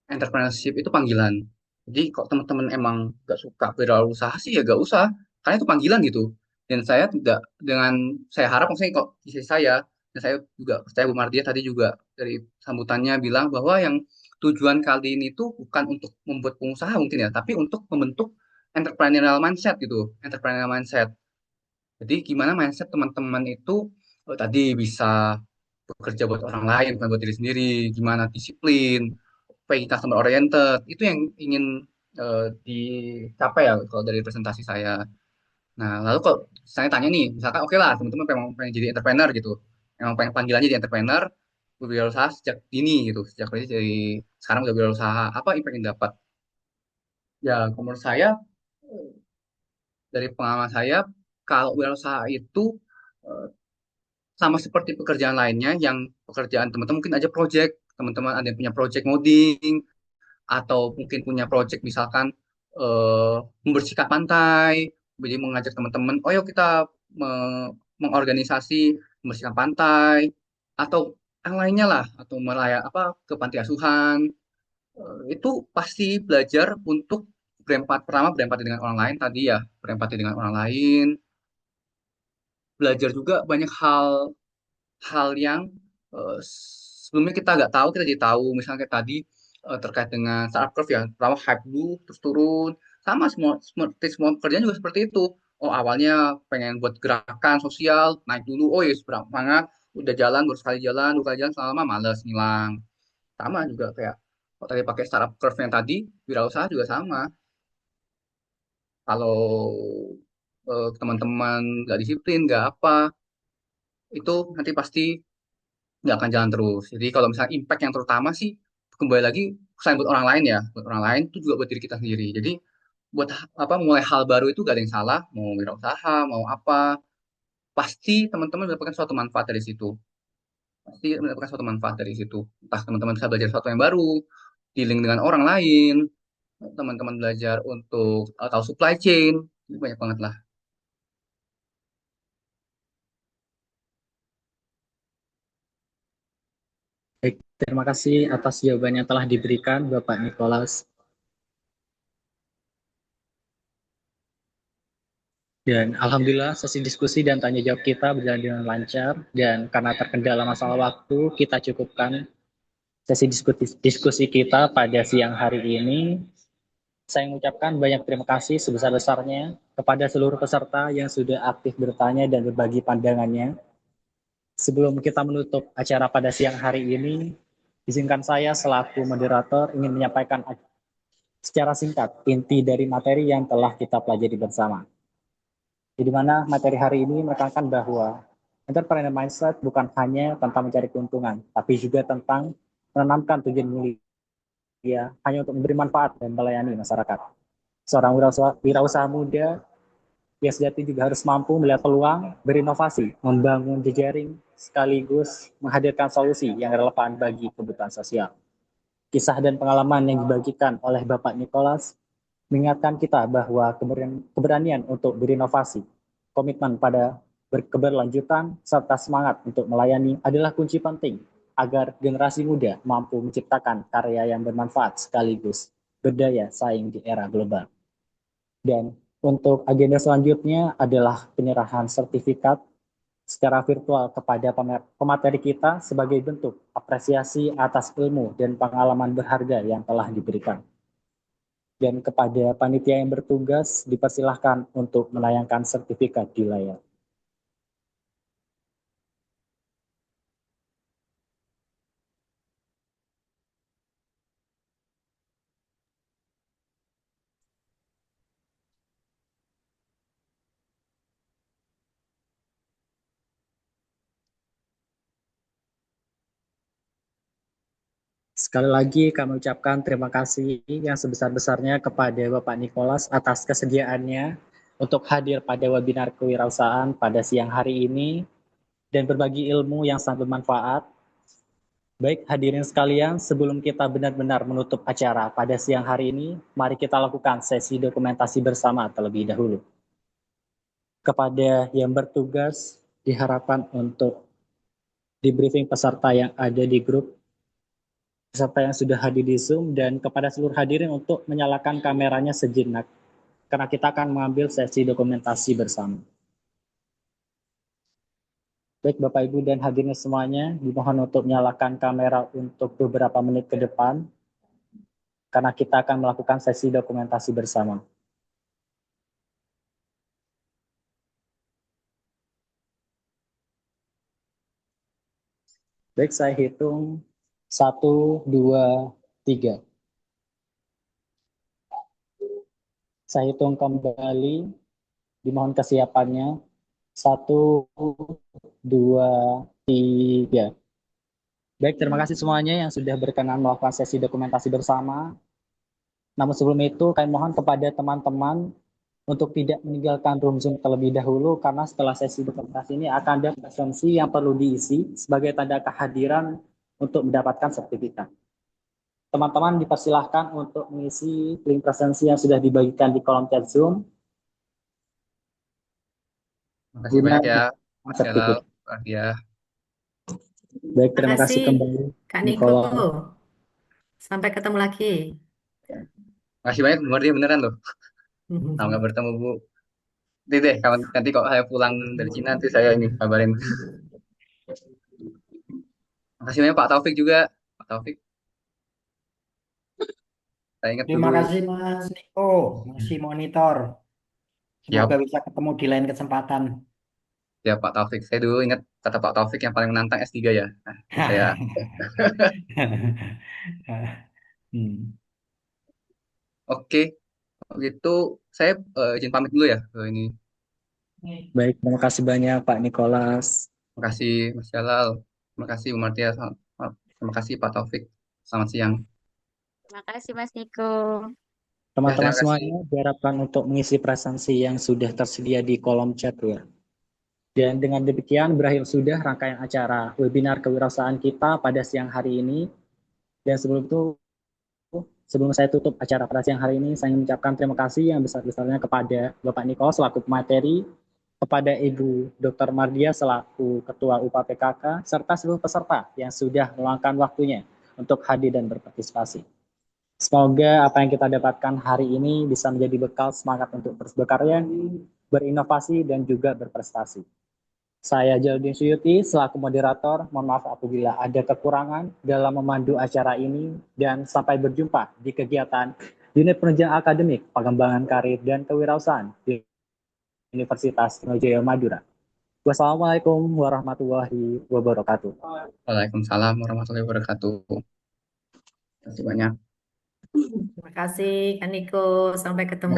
[SPEAKER 3] entrepreneurship itu panggilan. Jadi kok teman-teman emang gak suka berwirausaha sih ya gak usah, karena itu panggilan gitu. Dan saya tidak dengan saya harap maksudnya kok di sisi saya dan saya juga percaya Bu Mardia tadi juga dari sambutannya bilang bahwa yang tujuan kali ini tuh bukan untuk membuat pengusaha mungkin ya, tapi untuk membentuk entrepreneurial mindset gitu, entrepreneurial mindset. Jadi gimana mindset teman-teman itu tadi bisa bekerja buat orang lain, bukan buat diri sendiri, gimana disiplin, pay customer oriented, itu yang ingin dicapai ya kalau dari presentasi saya. Nah, lalu kalau saya tanya nih, misalkan oke lah, teman-teman pengen jadi entrepreneur gitu, emang pengen panggilannya jadi entrepreneur, berwirausaha sejak dini gitu, sejak dari sekarang udah berwirausaha, apa impact yang dapat? Ya, menurut saya, dari pengalaman saya, kalau wirausaha itu eh, sama seperti pekerjaan lainnya, yang pekerjaan teman-teman mungkin aja project, teman-teman ada yang punya project ngoding, atau mungkin punya project misalkan membersihkan pantai, jadi mengajak teman-teman, oh yuk kita mengorganisasi membersihkan pantai, atau yang lainnya lah, atau melayat apa ke panti asuhan. Itu pasti belajar untuk pertama berempati dengan orang lain tadi ya, berempati dengan orang lain, belajar juga banyak hal hal yang sebelumnya kita nggak tahu, kita jadi tahu. Misalnya kayak tadi terkait dengan startup curve ya, pertama hype dulu, terus turun. Sama semua seperti semua pekerjaan juga seperti itu. Oh awalnya pengen buat gerakan sosial, naik dulu. Oh ya semangat, udah jalan, baru sekali jalan, dua kali jalan, selama males, ngilang. Sama juga kayak kalau tadi pakai startup curve yang tadi, wirausaha juga sama. Kalau teman-teman nggak disiplin, nggak apa, itu nanti pasti nggak akan jalan terus. Jadi kalau misalnya impact yang terutama sih kembali lagi selain buat orang lain ya, buat orang lain itu juga buat diri kita sendiri. Jadi buat apa mulai hal baru itu gak ada yang salah, mau wirausaha, mau apa, pasti teman-teman mendapatkan suatu manfaat dari situ. Pasti mendapatkan suatu manfaat dari situ. Entah teman-teman bisa belajar sesuatu yang baru, dealing dengan orang lain, teman-teman belajar untuk tahu supply chain, ini banyak banget lah.
[SPEAKER 4] Baik, terima kasih atas jawaban yang telah diberikan Bapak Nicholas. Dan Alhamdulillah sesi diskusi dan tanya jawab kita berjalan dengan lancar, dan karena terkendala masalah waktu, kita cukupkan sesi diskusi kita pada siang hari ini. Saya mengucapkan banyak terima kasih sebesar-besarnya kepada seluruh peserta yang sudah aktif bertanya dan berbagi pandangannya. Sebelum kita menutup acara pada siang hari ini, izinkan saya selaku moderator ingin menyampaikan secara singkat inti dari materi yang telah kita pelajari bersama. Di mana materi hari ini menekankan bahwa entrepreneur mindset bukan hanya tentang mencari keuntungan, tapi juga tentang menanamkan tujuan mulia hanya untuk memberi manfaat dan melayani masyarakat. Seorang wirausaha muda yang sejati juga harus mampu melihat peluang, berinovasi, membangun jejaring, sekaligus menghadirkan solusi yang relevan bagi kebutuhan sosial. Kisah dan pengalaman yang dibagikan oleh Bapak Nicholas mengingatkan kita bahwa keberanian untuk berinovasi, komitmen pada keberlanjutan, serta semangat untuk melayani adalah kunci penting agar generasi muda mampu menciptakan karya yang bermanfaat sekaligus berdaya saing di era global. Dan untuk agenda selanjutnya adalah penyerahan sertifikat secara virtual kepada pemateri kita sebagai bentuk apresiasi atas ilmu dan pengalaman berharga yang telah diberikan. Dan kepada panitia yang bertugas dipersilahkan untuk menayangkan sertifikat di layar. Sekali lagi kami ucapkan terima kasih yang sebesar-besarnya kepada Bapak Nicholas atas kesediaannya untuk hadir pada webinar kewirausahaan pada siang hari ini dan berbagi ilmu yang sangat bermanfaat. Baik hadirin sekalian, sebelum kita benar-benar menutup acara pada siang hari ini, mari kita lakukan sesi dokumentasi bersama terlebih dahulu. Kepada yang bertugas, diharapkan untuk debriefing peserta yang ada di grup, peserta yang sudah hadir di Zoom, dan kepada seluruh hadirin untuk menyalakan kameranya sejenak, karena kita akan mengambil sesi dokumentasi bersama. Baik Bapak Ibu dan hadirin semuanya, dimohon untuk menyalakan kamera untuk beberapa menit ke depan, karena kita akan melakukan sesi dokumentasi bersama. Baik, saya hitung 1, 2, 3. Saya hitung kembali, dimohon kesiapannya. 1, 2, 3. Baik, terima kasih semuanya yang sudah berkenan melakukan sesi dokumentasi bersama. Namun sebelum itu, kami mohon kepada teman-teman untuk tidak meninggalkan room Zoom terlebih dahulu, karena setelah sesi dokumentasi ini akan ada presensi yang perlu diisi sebagai tanda kehadiran untuk mendapatkan sertifikat. Teman-teman dipersilahkan untuk mengisi link presensi yang sudah dibagikan di kolom chat Zoom.
[SPEAKER 3] Terima kasih banyak ya, Mas Jalal,
[SPEAKER 4] Sertifikat.
[SPEAKER 3] Radia.
[SPEAKER 4] Baik, terima kasih
[SPEAKER 2] kasih
[SPEAKER 4] kembali,
[SPEAKER 2] Kak Niko.
[SPEAKER 4] Nikola.
[SPEAKER 2] Sampai ketemu lagi.
[SPEAKER 3] Terima kasih banyak, Bu Mardia, beneran loh. Kalau nggak bertemu Bu, nanti deh, nanti kok saya pulang dari Cina, nanti saya ini kabarin. Terima kasih banyak Pak Taufik juga. Pak Taufik, saya ingat
[SPEAKER 7] Terima
[SPEAKER 3] dulu.
[SPEAKER 7] kasih Mas Niko, masih monitor. Semoga
[SPEAKER 3] Siap,
[SPEAKER 7] bisa ketemu di lain kesempatan.
[SPEAKER 3] ya Pak Taufik. Saya dulu ingat kata Pak Taufik yang paling menantang S3 ya. Nah, saya
[SPEAKER 7] Hmm.
[SPEAKER 3] oke. Kalau gitu saya izin pamit dulu ya. Ini.
[SPEAKER 4] Baik, terima kasih banyak Pak Nikolas.
[SPEAKER 3] Terima kasih Mas Jalal. Terima kasih Bu Martia. Terima kasih Pak Taufik. Selamat siang.
[SPEAKER 5] Terima kasih Mas Niko.
[SPEAKER 3] Ya,
[SPEAKER 4] Teman-teman
[SPEAKER 3] terima kasih.
[SPEAKER 4] semuanya diharapkan untuk mengisi presensi yang sudah tersedia di kolom chat ya. Dan dengan demikian berakhir sudah rangkaian acara webinar kewirausahaan kita pada siang hari ini. Dan sebelum itu, sebelum saya tutup acara pada siang hari ini, saya ingin mengucapkan terima kasih yang besar-besarnya kepada Bapak Niko selaku pemateri, kepada Ibu Dr. Mardia selaku Ketua UPA PKK, serta seluruh peserta yang sudah meluangkan waktunya untuk hadir dan berpartisipasi. Semoga apa yang kita dapatkan hari ini bisa menjadi bekal semangat untuk terus berkarya, berinovasi, dan juga berprestasi. Saya Jaludin Suyuti selaku moderator, mohon maaf apabila ada kekurangan dalam memandu acara ini, dan sampai berjumpa di kegiatan Unit Penunjang Akademik, Pengembangan Karir dan Kewirausahaan di Universitas Trunojoyo Madura. Wassalamualaikum warahmatullahi wabarakatuh.
[SPEAKER 3] Waalaikumsalam warahmatullahi wabarakatuh. Terima kasih banyak.
[SPEAKER 2] Terima kasih Kak Niko. Sampai ketemu.